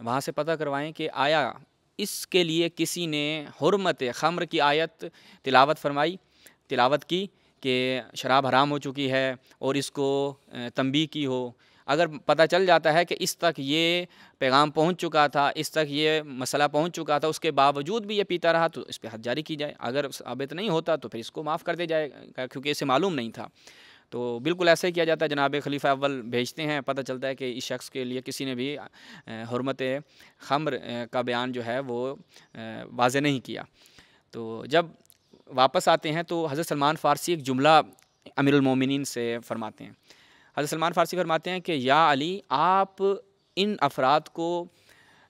وہاں سے پتہ کروائیں کہ آیا اس کے لیے کسی نے حرمت خمر کی آیت تلاوت کی کہ شراب حرام ہو چکی ہے اور اس کو تنبیہ کی ہو۔ اگر پتہ چل جاتا ہے کہ اس تک یہ پیغام پہنچ چکا تھا، اس تک یہ مسئلہ پہنچ چکا تھا، اس کے باوجود بھی یہ پیتا رہا تو اس پہ حد جاری کی جائے۔ اگر ثابت نہیں ہوتا تو پھر اس کو معاف کر دیا جائے گا، کیونکہ اسے معلوم نہیں تھا۔ تو بالکل ایسا ہی کیا جاتا ہے، جناب خلیفہ اول بھیجتے ہیں، پتہ چلتا ہے کہ اس شخص کے لیے کسی نے بھی حرمت خمر کا بیان جو ہے وہ واضح نہیں کیا۔ تو جب واپس آتے ہیں تو حضرت سلمان فارسی ایک جملہ امیر المومنین سے فرماتے ہیں۔ حضرت سلمان فارسی فرماتے ہیں کہ یا علی، آپ ان افراد کو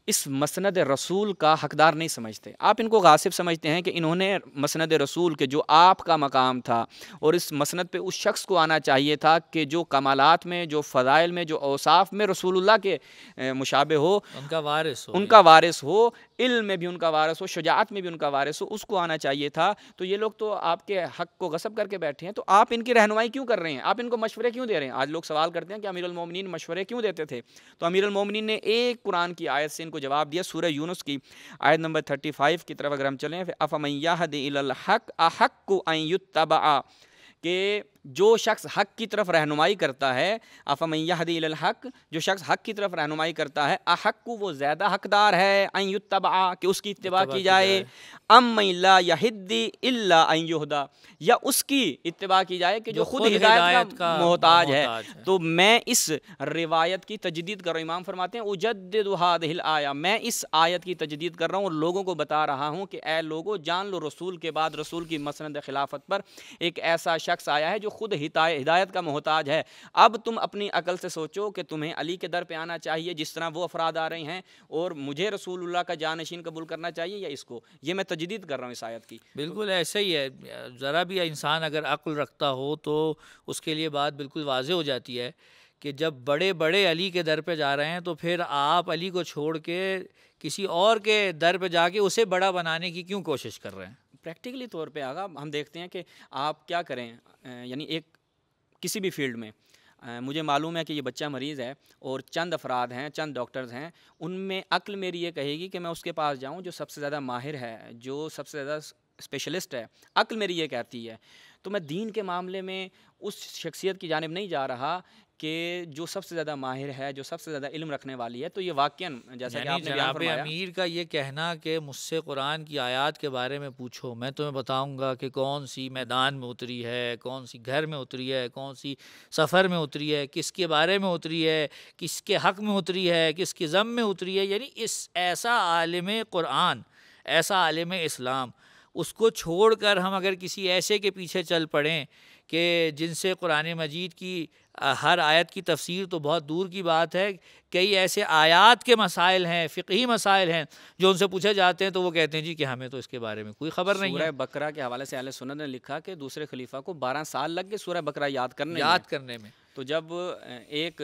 اس مسند رسول کا حقدار نہیں سمجھتے، آپ ان کو غاصب سمجھتے ہیں کہ انہوں نے مسند رسول کے جو آپ کا مقام تھا اور اس مسند پہ اس شخص کو آنا چاہیے تھا کہ جو کمالات میں، جو فضائل میں، جو اوصاف میں رسول اللہ کے مشابہ ہو، ان کا وارث ہو، علم میں بھی ان کا وارث ہو، شجاعت میں بھی ان کا وارث ہو، اس کو آنا چاہیے تھا۔ تو یہ لوگ تو آپ کے حق کو غصب کر کے بیٹھے ہیں، تو آپ ان کی رہنمائی کیوں کر رہے ہیں؟ آپ ان کو مشورے کیوں دے رہے ہیں؟ آج لوگ سوال کرتے ہیں کہ امیر المومنین مشورے کیوں دیتے تھے؟ تو امیر المومنین نے ایک قرآن کی آیت سے ان کو جواب دیا، سورہ یونس کی آیت نمبر 35 کی طرف اگر ہم چلیں، اَفَمَن يَهْدِ إِلَى الْحَقِّ أَحَقُّ أَن يُتَّبَعَ، کہ جو شخص حق کی طرف رہنمائی کرتا ہے، اَفَمَن يَهْدِ إِلَى الْحَقِّ، جو شخص حق کی طرف رہنمائی کرتا ہے، احق وہ زیادہ حقدار ہے، ان یتبع کہ اس کی اتباع کی جائے، ام من لا یہدی الا ان یہدا، یا اس کی اتباع کی جائے کہ جو خود ہدایت کا محتاج ہے۔ تو میں اس روایت کی تجدید کر رہا ہوں، امام فرماتے ہیں اجدد هذه الآیہ، میں اس آیت کی تجدید کر رہا ہوں اور لوگوں کو بتا رہا ہوں کہ اے لوگوں جان لو، رسول کے بعد رسول کی مسند خلافت پر ایک ایسا شخص آیا ہے جو خود ہدایت کا محتاج ہے۔ اب تم اپنی عقل سے سوچو کہ تمہیں علی کے در پہ آنا چاہیے جس طرح وہ افراد آ رہے ہیں، اور مجھے رسول اللہ کا جانشین قبول کرنا چاہیے، یا اس کو؟ یہ میں تجدید کر رہا ہوں اس آیت کی۔ بالکل ایسا ہی ہے، ذرا بھی انسان اگر عقل رکھتا ہو تو اس کے لیے بات بالکل واضح ہو جاتی ہے کہ جب بڑے بڑے علی کے در پہ جا رہے ہیں تو پھر آپ علی کو چھوڑ کے کسی اور کے در پہ جا کے اسے بڑا بنانے کی کیوں کوشش کر رہے ہیں؟ پریکٹیکلی طور پہ آگا ہم دیکھتے ہیں کہ آپ کیا کریں، یعنی ایک کسی بھی فیلڈ میں مجھے معلوم ہے کہ یہ بچہ مریض ہے اور چند افراد ہیں، چند ڈاکٹرز ہیں، ان میں عقل میری یہ کہے گی کہ میں اس کے پاس جاؤں جو سب سے زیادہ ماہر ہے، جو سب سے زیادہ اسپیشلسٹ ہے، عقل میری یہ کہتی ہے۔ تو میں دین کے معاملے میں اس شخصیت کی جانب نہیں جا رہا کہ جو سب سے زیادہ ماہر ہے، جو سب سے زیادہ علم رکھنے والی ہے۔ تو یہ واقعاً جیسا کہ آپ نے بیان فرمایا، جناب امیر کا یہ کہنا کہ مجھ سے قرآن کی آیات کے بارے میں پوچھو، میں تمہیں بتاؤں گا کہ کون سی میدان میں اتری ہے، کون سی گھر میں اتری ہے، کون سی سفر میں اتری ہے، کس کے بارے میں اتری ہے، کس کے حق میں اتری ہے، کس کے ذم میں اتری ہے، یعنی ایسا عالم قرآن، ایسا عالم اسلام، اس کو چھوڑ کر ہم اگر کسی ایسے کے پیچھے چل پڑیں کہ جن سے قرآن مجید کی ہر آیت کی تفسیر تو بہت دور کی بات ہے، کئی ایسے آیات کے مسائل ہیں، فقہی مسائل ہیں، جو ان سے پوچھے جاتے ہیں تو وہ کہتے ہیں جی کہ ہمیں تو اس کے بارے میں کوئی خبر نہیں ہے۔ سورہ بقرہ کے حوالے سے اہل سنت نے لکھا کہ دوسرے خلیفہ کو 12 سال لگ گئے سورہ بقرہ یاد کرنے میں۔ تو جب ایک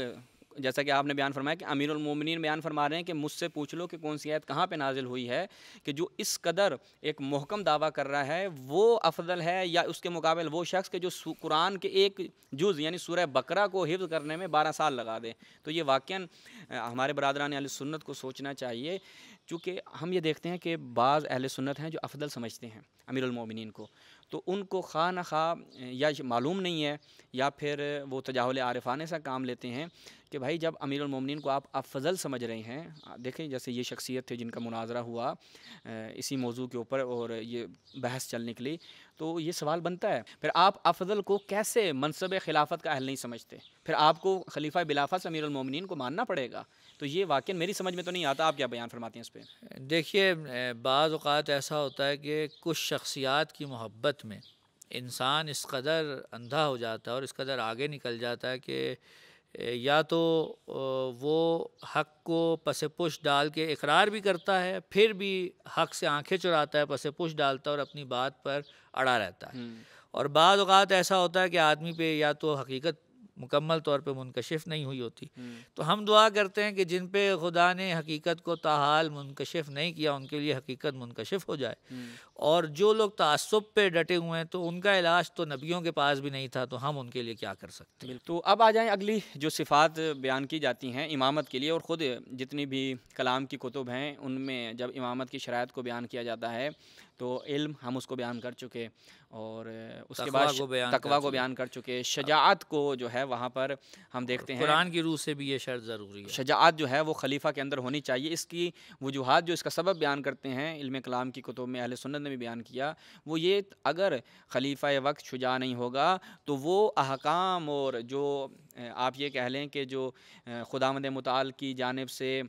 جیسا کہ آپ نے بیان فرمایا کہ امیر المومنین بیان فرما رہے ہیں کہ مجھ سے پوچھ لو کہ کون سی آیت کہاں پہ نازل ہوئی ہے کہ جو اس قدر ایک محکم دعویٰ کر رہا ہے وہ افضل ہے، یا اس کے مقابل وہ شخص کہ جو قرآن کے ایک جز یعنی سورہ بقرہ کو حفظ کرنے میں 12 سال لگا دے۔ تو یہ واقعاً ہمارے برادران اہل سنت کو سوچنا چاہیے، چونکہ ہم یہ دیکھتے ہیں کہ بعض اہل سنت ہیں جو افضل سمجھتے ہیں امیر المومنین کو، تو ان کو خواہ نہ خواہ یا معلوم نہیں ہے یا پھر وہ تجاہل عارفانے سے کام لیتے ہیں کہ بھائی جب امیر المومنین کو آپ افضل سمجھ رہے ہیں، دیکھیں جیسے یہ شخصیت تھے جن کا مناظرہ ہوا اسی موضوع کے اوپر اور یہ بحث چل نکلی، تو یہ سوال بنتا ہے پھر آپ افضل کو کیسے منصب خلافت کا اہل نہیں سمجھتے؟ پھر آپ کو خلیفہ بلافاص امیر المومنین کو ماننا پڑے گا۔ تو یہ واقعا میری سمجھ میں تو نہیں آتا، آپ کیا بیان فرماتے ہیں اس پہ؟ دیکھیے بعض اوقات ایسا ہوتا ہے کہ کچھ شخصیات کی محبت میں انسان اس قدر اندھا ہو جاتا ہے اور اس قدر آگے نکل جاتا ہے کہ یا تو وہ حق کو پس پش ڈال کے اقرار بھی کرتا ہے، پھر بھی حق سے آنکھیں چراتا ہے، پس پش ڈالتا ہے اور اپنی بات پر اڑا رہتا ہے۔ اور بعض اوقات ایسا ہوتا ہے کہ آدمی پہ یا تو حقیقت مکمل طور پہ منکشف نہیں ہوئی ہوتی، تو ہم دعا کرتے ہیں کہ جن پہ خدا نے حقیقت کو تاحال منکشف نہیں کیا ان کے لیے حقیقت منکشف ہو جائے، اور جو لوگ تعصب پہ ڈٹے ہوئے ہیں تو ان کا علاج تو نبیوں کے پاس بھی نہیں تھا، تو ہم ان کے لیے کیا کر سکتے ہیں۔ تو اب آ جائیں اگلی جو صفات بیان کی جاتی ہیں امامت کے لیے، اور خود جتنی بھی کلام کی کتب ہیں ان میں جب امامت کی شرائط کو بیان کیا جاتا ہے تو علم ہم اس کو بیان کر چکے، اور اس کے بعد تقویٰ کو بیان کر چکے، شجاعت کو جو ہے وہاں پر ہم دیکھتے ہیں قرآن کی روح سے بھی یہ شرط ضروری ہے، شجاعت جو ہے وہ خلیفہ کے اندر ہونی چاہیے۔ اس کی وجوہات جو اس کا سبب بیان کرتے ہیں علم کلام کی کتب میں اہل سنت نے بھی بیان کیا، وہ یہ اگر خلیفہ وقت شجاع نہیں ہوگا تو وہ احکام اور جو آپ یہ کہہ لیں کہ جو خداوند متعال کی جانب سے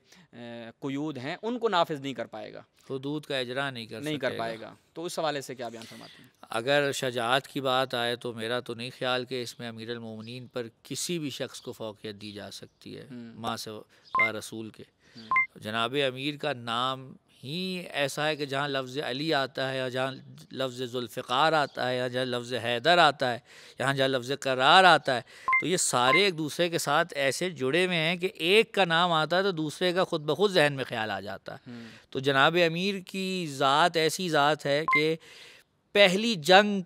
قیود ہیں ان کو نافذ نہیں کر پائے گا، حدود کا اجرا نہیں کر پائے گا۔ تو اس حوالے سے کیا بیان فرماتے ہیں؟ اگر شجاعت کی بات آئے تو میرا تو نہیں خیال کہ اس میں امیر المومنین پر کسی بھی شخص کو فوقیت دی جا سکتی ہے ماں سے و رسول کے۔ جناب امیر کا نام ہی ایسا ہے کہ جہاں لفظ علی آتا ہے یا جہاں لفظ ذوالفقار آتا ہے یا جہاں لفظ حیدر آتا ہے جہاں لفظ قرار آتا ہے تو یہ سارے ایک دوسرے کے ساتھ ایسے جڑے ہوئے ہیں کہ ایک کا نام آتا ہے تو دوسرے کا خود بخود ذہن میں خیال آ جاتا ہے۔ تو جناب امیر کی ذات ایسی ذات ہے کہ پہلی جنگ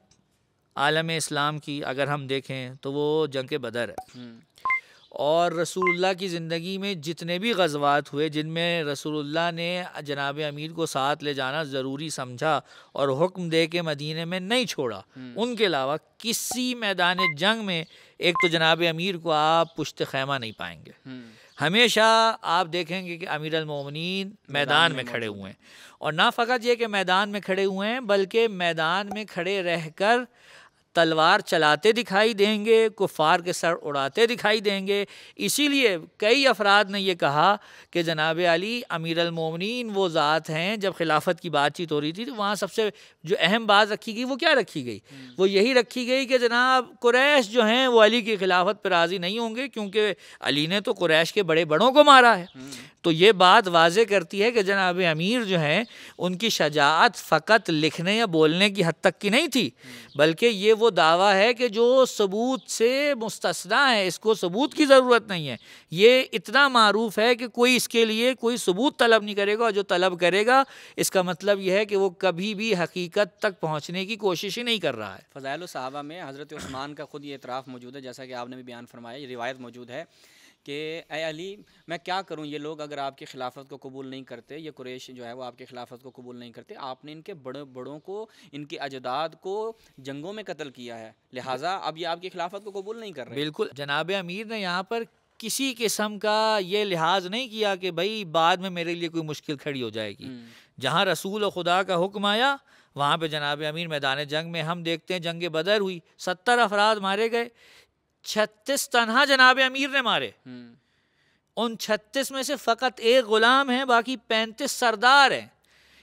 عالم اسلام کی اگر ہم دیکھیں تو وہ جنگ بدر ہے، اور رسول اللہ کی زندگی میں جتنے بھی غزوات ہوئے جن میں رسول اللہ نے جناب امیر کو ساتھ لے جانا ضروری سمجھا اور حکم دے کے مدینے میں نہیں چھوڑا، ان کے علاوہ کسی میدان جنگ میں ایک تو جناب امیر کو آپ پشت خیمہ نہیں پائیں گے۔ ہمیشہ آپ دیکھیں گے کہ امیر المومنین میدان میں کھڑے ہوئے ہیں، اور نہ فقط یہ کہ میدان میں کھڑے ہوئے ہیں بلکہ میدان میں کھڑے رہ کر تلوار چلاتے دکھائی دیں گے، کفار کے سر اڑاتے دکھائی دیں گے۔ اسی لیے کئی افراد نے یہ کہا کہ جناب علی امیر المومنین وہ ذات ہیں، جب خلافت کی بات چیت ہو رہی تھی تو وہاں سب سے جو اہم بات رکھی گئی وہ کیا رکھی گئی؟ وہ یہی رکھی گئی کہ جناب قریش جو ہیں وہ علی کی خلافت پہ راضی نہیں ہوں گے، کیونکہ علی نے تو قریش کے بڑے بڑوں کو مارا ہے۔ تو یہ بات واضح کرتی ہے کہ جناب امیر جو ہیں ان کی شجاعت فقط لکھنے یا بولنے کی حد تک کی نہیں تھی، بلکہ یہ وہ دعویٰ ہے کہ جو ثبوت سے مستثنیٰ ہے، اس کو ثبوت کی ضرورت نہیں ہے، یہ اتنا معروف ہے کہ کوئی اس کے لیے کوئی ثبوت طلب نہیں کرے گا، اور جو طلب کرے گا اس کا مطلب یہ ہے کہ وہ کبھی بھی حقیقت تک پہنچنے کی کوشش ہی نہیں کر رہا ہے۔ فضائل الصحابہ میں حضرت عثمان کا خود یہ اعتراف موجود ہے، جیسا کہ آپ نے بھی بیان فرمایا، یہ روایت موجود ہے کہ اے علی میں کیا کروں، یہ لوگ اگر آپ کی خلافت کو قبول نہیں کرتے، یہ قریش جو ہے وہ آپ کی خلافت کو قبول نہیں کرتے، آپ نے ان کے بڑوں کو، ان کے اجداد کو جنگوں میں قتل کیا ہے، لہٰذا اب یہ آپ کی خلافت کو قبول نہیں کر رہے۔ بالکل، جناب امیر نے یہاں پر کسی قسم کا یہ لحاظ نہیں کیا کہ بھائی بعد میں میرے لیے کوئی مشکل کھڑی ہو جائے گی۔ جہاں رسول و خدا کا حکم آیا وہاں پہ جناب امیر میدان جنگ میں، ہم دیکھتے ہیں جنگ بدر ہوئی، 70 افراد مارے گئے، 36 تنہا جناب امیر نے مارے، ان 36 میں سے فقط ایک غلام ہے، باقی 35 سردار ہیں۔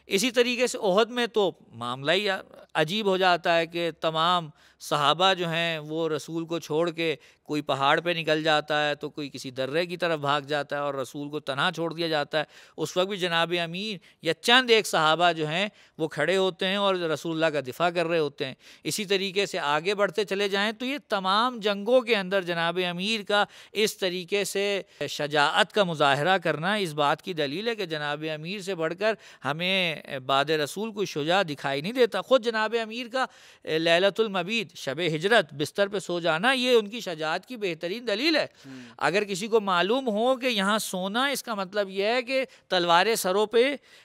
اسی طریقے سے احد میں تو معاملہ ہی عجیب ہو جاتا ہے کہ تمام صحابہ جو ہیں وہ رسول کو چھوڑ کے کوئی پہاڑ پہ نکل جاتا ہے تو کوئی کسی درے کی طرف بھاگ جاتا ہے، اور رسول کو تنہا چھوڑ دیا جاتا ہے۔ اس وقت بھی جناب امیر یا چند ایک صحابہ جو ہیں وہ کھڑے ہوتے ہیں اور رسول اللہ کا دفاع کر رہے ہوتے ہیں۔ اسی طریقے سے آگے بڑھتے چلے جائیں تو یہ تمام جنگوں کے اندر جناب امیر کا اس طریقے سے شجاعت کا مظاہرہ کرنا اس بات کی دلیل ہے کہ جناب امیر سے بڑھ کر ہمیں بعد رسول کوئی شجاع دکھائی نہیں دیتا۔ خود جناب امیر کا لیلۃ المبیت، شب ہجرت، بستر پہ سو جانا، یہ ان کی شجاعت کی بہترین دلیل ہے۔ اگر کسی کو معلوم ہو کہ یہاں سونا، اس کا مطلب یہ ہے کہ تلواریں سروں پہ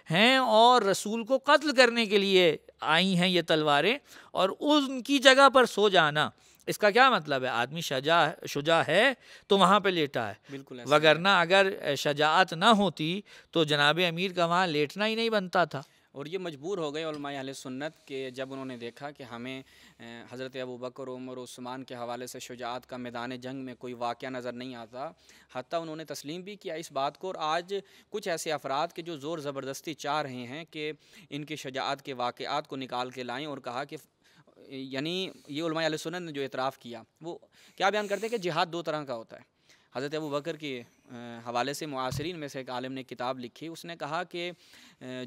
ہیں اور رسول کو قتل کرنے کے لیے آئی ہیں یہ تلواریں، اور ان کی جگہ پر سو جانا، اس کا کیا مطلب ہے؟ آدمی شجاع ہے تو وہاں پہ لیٹا ہے، بالکل، وگرنہ اگر شجاعت نہ ہوتی تو جناب امیر کا وہاں لیٹنا ہی نہیں بنتا تھا۔ اور یہ مجبور ہو گئے علماء اہل سنت کہ جب انہوں نے دیکھا کہ ہمیں حضرت ابوبکر، عمر و عثمان کے حوالے سے شجاعت کا میدان جنگ میں کوئی واقعہ نظر نہیں آتا، حتیٰ انہوں نے تسلیم بھی کیا اس بات کو۔ اور آج کچھ ایسے افراد کے جو زور زبردستی چاہ رہے ہیں کہ ان کی شجاعت کے واقعات کو نکال کے لائیں، اور کہا کہ یعنی یہ علماء اہل سنت نے جو اعتراف کیا وہ کیا بیان کرتے ہیں کہ جہاد دو طرح کا ہوتا ہے۔ حضرت ابوبکر کے حوالے سے معاصرین میں سے ایک عالم نے کتاب لکھی، اس نے کہا کہ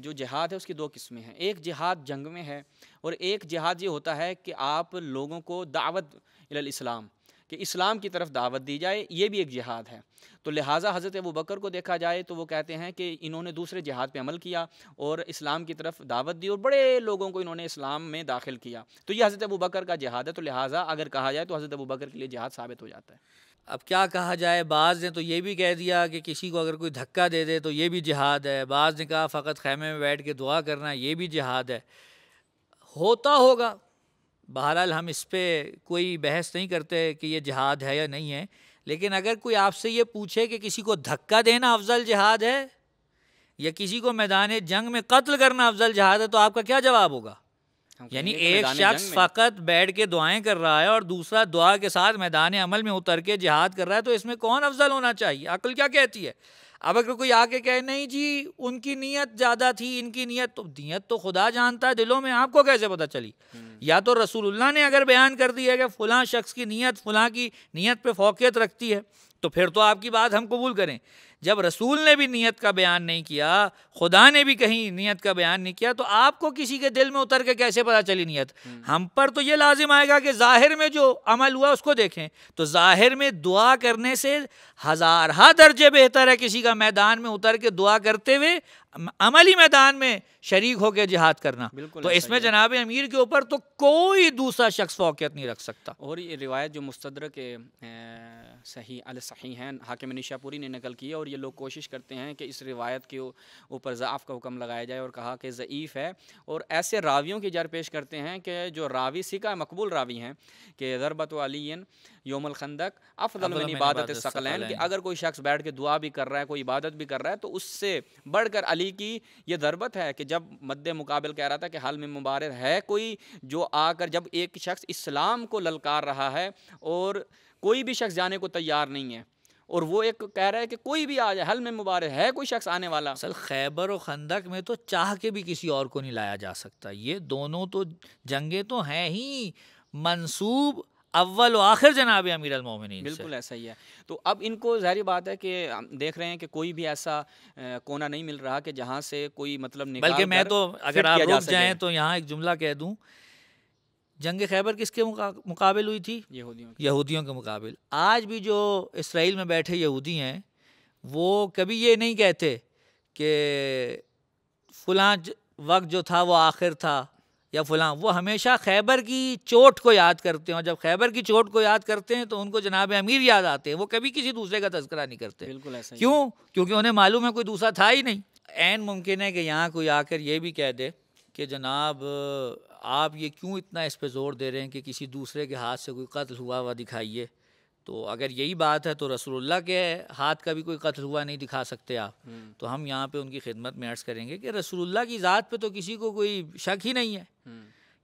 جو جہاد ہے اس کی دو قسمیں ہیں، ایک جہاد جنگ میں ہے، اور ایک جہاد یہ ہوتا ہے کہ آپ لوگوں کو دعوت الاسلام، کہ اسلام کی طرف دعوت دی جائے، یہ بھی ایک جہاد ہے۔ تو لہٰذا حضرت ابوبکر کو دیکھا جائے تو وہ کہتے ہیں کہ انہوں نے دوسرے جہاد پہ عمل کیا اور اسلام کی طرف دعوت دی، اور بڑے لوگوں کو انہوں نے اسلام میں داخل کیا، تو یہ حضرت ابوبکر کا جہاد ہے۔ تو لہٰذا اگر کہا جائے تو حضرت ابوبکر کے لیے جہاد ثابت ہو جاتا ہے۔ اب کیا کہا جائے، بعض نے تو یہ بھی کہہ دیا کہ کسی کو اگر کوئی دھکا دے دے تو یہ بھی جہاد ہے، بعض نے کہا فقط خیمے میں بیٹھ کے دعا کرنا یہ بھی جہاد ہے۔ ہوتا ہوگا، بہرحال ہم اس پہ کوئی بحث نہیں کرتے کہ یہ جہاد ہے یا نہیں ہے، لیکن اگر کوئی آپ سے یہ پوچھے کہ کسی کو دھکا دینا افضل جہاد ہے یا کسی کو میدان جنگ میں قتل کرنا افضل جہاد ہے تو آپ کا کیا جواب ہوگا؟ یعنی ایک شخص فقط بیٹھ کے دعائیں کر رہا ہے اور دوسرا دعا کے ساتھ میدان عمل میں اتر کے جہاد کر رہا ہے، تو اس میں کون افضل ہونا چاہیے؟ عقل کیا کہتی ہے؟ اب اگر کوئی آ کے کہے نہیں جی ان کی نیت زیادہ تھی، ان کی نیت تو خدا جانتا ہے دلوں میں، آپ کو کیسے پتہ چلی؟ یا تو رسول اللہ نے اگر بیان کر دی ہے کہ فلاں شخص کی نیت فلاں کی نیت پہ فوقیت رکھتی ہے تو پھر تو آپ کی بات ہم قبول کریں، جب رسول نے بھی نیت کا بیان نہیں کیا، خدا نے بھی کہیں نیت کا بیان نہیں کیا، تو آپ کو کسی کے دل میں اتر کے کیسے پتہ چلی نیت؟ ہم پر تو یہ لازم آئے گا کہ ظاہر میں جو عمل ہوا اس کو دیکھیں. تو ظاہر میں دعا کرنے سے ہزارہ درجے بہتر ہے کسی کا میدان میں اتر کے دعا کرتے ہوئے عملی میدان میں شریک ہو کے جہاد کرنا. تو اس میں جناب امیر کے اوپر تو کوئی دوسرا شخص فوقیت نہیں رکھ سکتا. اور یہ روایت جو مستدرک صحیح الصحیح ہیں حاکم نیشاپوری نے نقل کی ہے، اور یہ لوگ کوشش کرتے ہیں کہ اس روایت کے اوپر ضعف کا حکم لگایا جائے اور کہا کہ ضعیف ہے، اور ایسے راویوں کی جر پیش کرتے ہیں کہ جو راوی ثقہ مقبول راوی ہیں کہ ضربۃ علی یوم الخندق افضل من عبادت الثقلین، کہ اگر کوئی شخص بیٹھ کے دعا بھی کر رہا ہے، کوئی عبادت بھی کر رہا ہے، تو اس سے بڑھ کر علی کی یہ ضربت ہے کہ جب مد مقابل کہہ رہا تھا کہ حل میں مبارر ہے کوئی جو آ کر جب ایک شخص اسلام کو للکار رہا ہے اور کوئی بھی شخص جانے کو تیار نہیں ہے، اور وہ ایک کہہ رہا ہے کہ کوئی بھی آ جائے، حل میں مبارر ہے کوئی شخص آنے والا. اصل خیبر و خندق میں تو چاہ کے بھی کسی اور کو نہیں لایا جا سکتا. یہ دونوں تو جنگیں تو ہیں ہی منسوب اول و آخر جناب امیر المومنین. بالکل ایسا ہی ہے. تو اب ان کو ظاہری بات ہے کہ دیکھ رہے ہیں کہ کوئی بھی ایسا کونا نہیں مل رہا کہ جہاں سے کوئی مطلب نکال بلکہ میں تو اگر آپ رک رک جائیں تو یہاں ایک جملہ کہہ دوں، جنگ خیبر کس کے مقابل ہوئی تھی؟ یہودیوں کے مقابل. آج بھی جو اسرائیل میں بیٹھے یہودی ہیں وہ کبھی یہ نہیں کہتے کہ فلاں وقت جو تھا وہ آخر تھا یا فلاں، وہ ہمیشہ خیبر کی چوٹ کو یاد کرتے ہیں، اور جب خیبر کی چوٹ کو یاد کرتے ہیں تو ان کو جناب امیر یاد آتے ہیں، وہ کبھی کسی دوسرے کا تذکرہ نہیں کرتے. بالکل ایسا ہی. کیوں؟ کیونکہ انہیں معلوم ہے کوئی دوسرا تھا ہی نہیں. عین ممکن ہے کہ یہاں کوئی آ کر یہ بھی کہہ دے کہ جناب آپ یہ کیوں اتنا اس پہ زور دے رہے ہیں کہ کسی دوسرے کے ہاتھ سے کوئی قتل ہوا ہوا دکھائیے. تو اگر یہی بات ہے تو رسول اللہ کے ہاتھ کا بھی کوئی قتل ہوا نہیں دکھا سکتے آپ. تو ہم یہاں پہ ان کی خدمت میں عرض کریں گے کہ رسول اللہ کی ذات پہ تو کسی کو کوئی شک ہی نہیں ہے.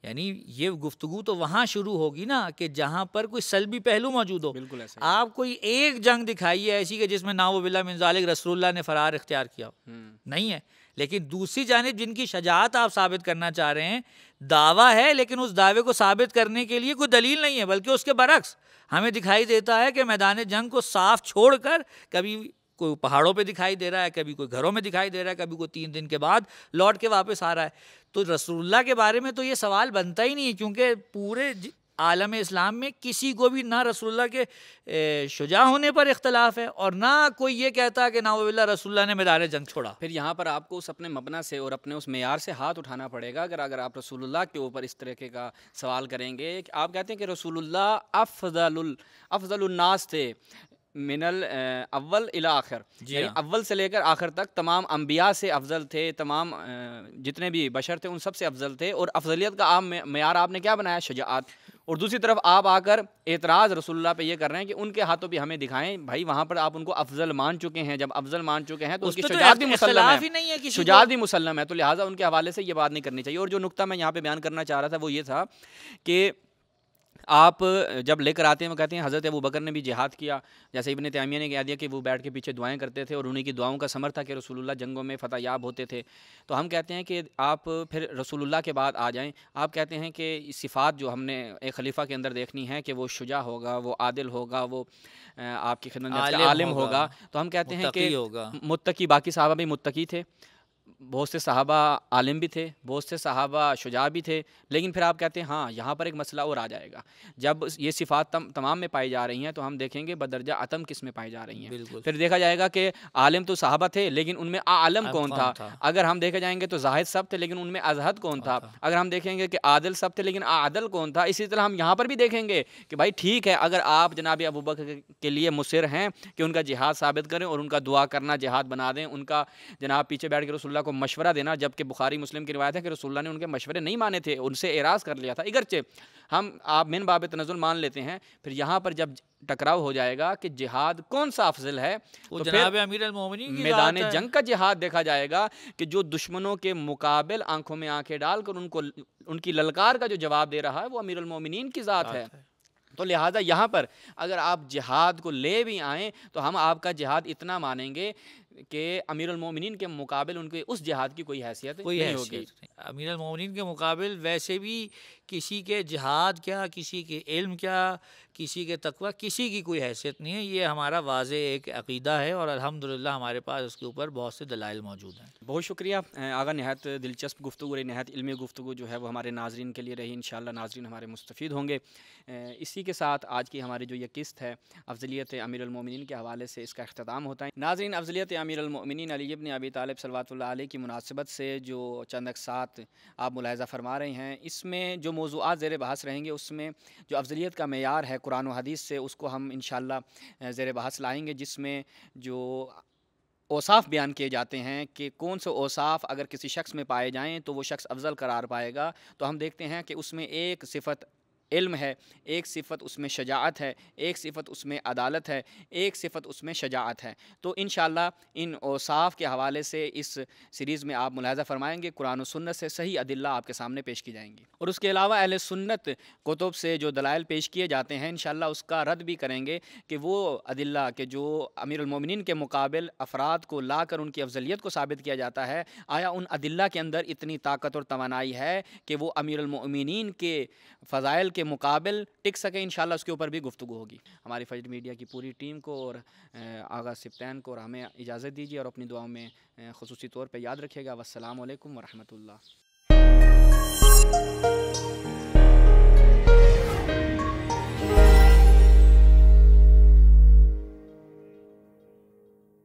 یعنی یہ گفتگو تو وہاں شروع ہوگی نا کہ جہاں پر کوئی سلبی پہلو موجود ہو. بالکل ایسا. آپ کوئی ایک جنگ دکھائیے ایسی کہ جس میں نعوذ باللہ من ذالک رسول اللہ نے فرار اختیار کیا ہو. نہیں ہے. لیکن دوسری جانب جن کی شجاعت آپ ثابت کرنا چاہ رہے ہیں، دعویٰ ہے لیکن اس دعوے کو ثابت کرنے کے لیے کوئی دلیل نہیں ہے، بلکہ اس کے برعکس ہمیں دکھائی دیتا ہے کہ میدان جنگ کو صاف چھوڑ کر کبھی کوئی پہاڑوں پہ دکھائی دے رہا ہے، کبھی کوئی گھروں میں دکھائی دے رہا ہے، کبھی کوئی 3 دن کے بعد لوٹ کے واپس آ رہا ہے. تو رسول اللہ کے بارے میں تو یہ سوال بنتا ہی نہیں ہے، کیونکہ پورے عالم اسلام میں کسی کو بھی نہ رسول اللہ کے شجاع ہونے پر اختلاف ہے اور نہ کوئی یہ کہتا کہ نعوذ باللہ رسول اللہ نے میدان جنگ چھوڑا. پھر یہاں پر آپ کو اس اپنے مبنی سے اور اپنے اس معیار سے ہاتھ اٹھانا پڑے گا. اگر آپ رسول اللہ کے اوپر اس طریقے کا سوال کریں گے کہ آپ کہتے ہیں کہ رسول اللہ افضل الناس تھے من الاول الی آخر، یعنی اول سے لے کر آخر تک تمام انبیاء سے افضل تھے، تمام جتنے بھی بشر تھے ان سب سے افضل تھے، اور افضلیت کا عام معیار آپ نے کیا بنایا؟ شجاعت. اور دوسری طرف آپ آ کر اعتراض رسول اللہ پہ یہ کر رہے ہیں کہ ان کے ہاتھوں پہ ہمیں دکھائیں. بھائی وہاں پر آپ ان کو افضل مان چکے ہیں، جب افضل مان چکے ہیں تو اس کی شجاعت بھی مسلم ہے، شجاعت بھی مسلم ہے، تو لہٰذا ان کے حوالے سے یہ بات نہیں کرنی چاہیے. اور جو نقطہ میں یہاں پہ بیان کرنا چاہ رہا تھا وہ یہ تھا کہ آپ جب لے کر آتے ہیں وہ کہتے ہیں حضرت ابوبکر نے بھی جہاد کیا، جیسے ابن تیمیہ نے کہہ دیا کہ وہ بیٹھ کے پیچھے دعائیں کرتے تھے اور انہیں کی دعاؤں کا ثمر تھا کہ رسول اللہ جنگوں میں فتح یاب ہوتے تھے. تو ہم کہتے ہیں کہ آپ پھر رسول اللہ کے بعد آ جائیں. آپ کہتے ہیں کہ صفات جو ہم نے ایک خلیفہ کے اندر دیکھنی ہے کہ وہ شجاع ہوگا، وہ عادل ہوگا، وہ آپ کی خدمت میں عالم ہوگا. تو ہم کہتے ہیں کہ متقی، باقی صحابہ بھی متقی تھے، بہت سے صحابہ عالم بھی تھے، بہت سے صحابہ شجاع بھی تھے. لیکن پھر آپ کہتے ہیں ہاں یہاں پر ایک مسئلہ اور آ جائے گا. جب یہ صفات تمام میں پائی جا رہی ہیں تو ہم دیکھیں گے بدرجہ عتم کس میں پائی جا رہی ہیں. پھر دیکھا جائے گا کہ عالم تو صحابہ تھے لیکن ان میں عالم کون تھا. اگر ہم دیکھے جائیں گے تو زاہد سب تھے لیکن ان میں ازہد کون تھا. اگر ہم دیکھیں گے کہ عادل سب تھے لیکن عادل کون تھا. اسی طرح ہم یہاں پر بھی دیکھیں گے کہ بھائی ٹھیک ہے اگر آپ جناب ابوبکر کے لیے مصر ہیں کہ ان کا جہاد ثابت کریں اور ان کا دعا کرنا جہاد بنا دیں، ان کا جناب پیچھے بیٹھ کے رسول اللہ کو مشورہ دینا، جبکہ بخاری مسلم کی روایت ہے کہ رسول اللہ نے ان کے مشورے نہیں مانے تھے، ان سے اعراض کر لیا تھا. اگرچہ ہم آپ من باب تنزل مان لیتے ہیں، پھر یہاں پر جب ٹکراؤ ہو جائے گا کہ جہاد کون سا افضل ہے تو جناب امیر المومنین میدان جنگ کا جہاد دیکھا جائے گا کہ جو دشمنوں کے مقابل آنکھوں میں آنکھیں ڈال کر ان کی للکار کا جو جواب دے رہا ہے وہ امیر المومنین کی ذات ہے. تو لہٰذا یہاں پر اگر آپ جہاد کو لے بھی آئیں تو ہم آپ کا جہاد اتنا مانیں گے کہ امیر المومنین کے مقابل ان کے اس جہاد کی کوئی حیثیت کوئی نہیں حیثیت ہوگی۔ نہیں۔ امیر المومنین کے مقابل ویسے بھی کسی کے جہاد کیا، کسی کے علم کیا، کسی کے تقوی، کسی کی کوئی حیثیت نہیں ہے۔ یہ ہمارا واضح ایک عقیدہ ہے اور الحمدللہ ہمارے پاس اس کے اوپر بہت سے دلائل موجود ہیں۔ بہت شکریہ آغا، نہایت دلچسپ گفتگو رہی، نہایت علمی گفتگو جو ہے وہ ہمارے ناظرین کے لیے رہی۔ انشاءاللہ ناظرین ہمارے مستفید ہوں گے۔ اسی کے ساتھ آج کی ہماری جو یہ قسط ہے افضلیت امیر المومنین کے حوالے سے اس کا اختتام ہوتا ہے۔ ناظرین، افضلیت امیر المومنین علی بن ابی طالب صلوات اللہ علیہ کی مناسبت سے جو چند اقساط آپ ملاحظہ فرما رہے ہیں، اس میں جو موضوعات زیر بحث رہیں گے، اس میں جو افضلیت کا معیار ہے قرآن و حدیث سے، اس کو ہم انشاءاللہ زیر بحث لائیں گے، جس میں جو اوصاف بیان کیے جاتے ہیں کہ کون سے اوصاف اگر کسی شخص میں پائے جائیں تو وہ شخص افضل قرار پائے گا، تو ہم دیکھتے ہیں کہ اس میں ایک صفت علم ہے، ایک صفت اس میں شجاعت ہے، ایک صفت اس میں عدالت ہے، ایک صفت اس میں شجاعت ہے۔ تو انشاءاللہ ان اوصاف کے حوالے سے اس سیریز میں آپ ملاحظہ فرمائیں گے، قرآن و سنت سے صحیح ادلہ آپ کے سامنے پیش کی جائیں گی، اور اس کے علاوہ اہل سنت کتب سے جو دلائل پیش کیے جاتے ہیں انشاءاللہ اس کا رد بھی کریں گے کہ وہ ادلہ کہ جو امیر المومنین کے مقابل افراد کو لا کر ان کی افضلیت کو ثابت کیا جاتا ہے، آیا ان ادلہ کے اندر اتنی طاقت اور توانائی ہے کہ وہ امیر المومنین کے فضائل کے مقابل ٹک سکیں؟ انشاءاللہ اس کے اوپر بھی گفتگو ہوگی۔ ہماری فجر میڈیا کی پوری ٹیم کو اور آغا سبطین کو اور ہمیں اجازت دیجیے، اور اپنی دعاؤں میں خصوصی طور پہ یاد رکھیے گا۔ والسلام علیکم ورحمۃ اللہ۔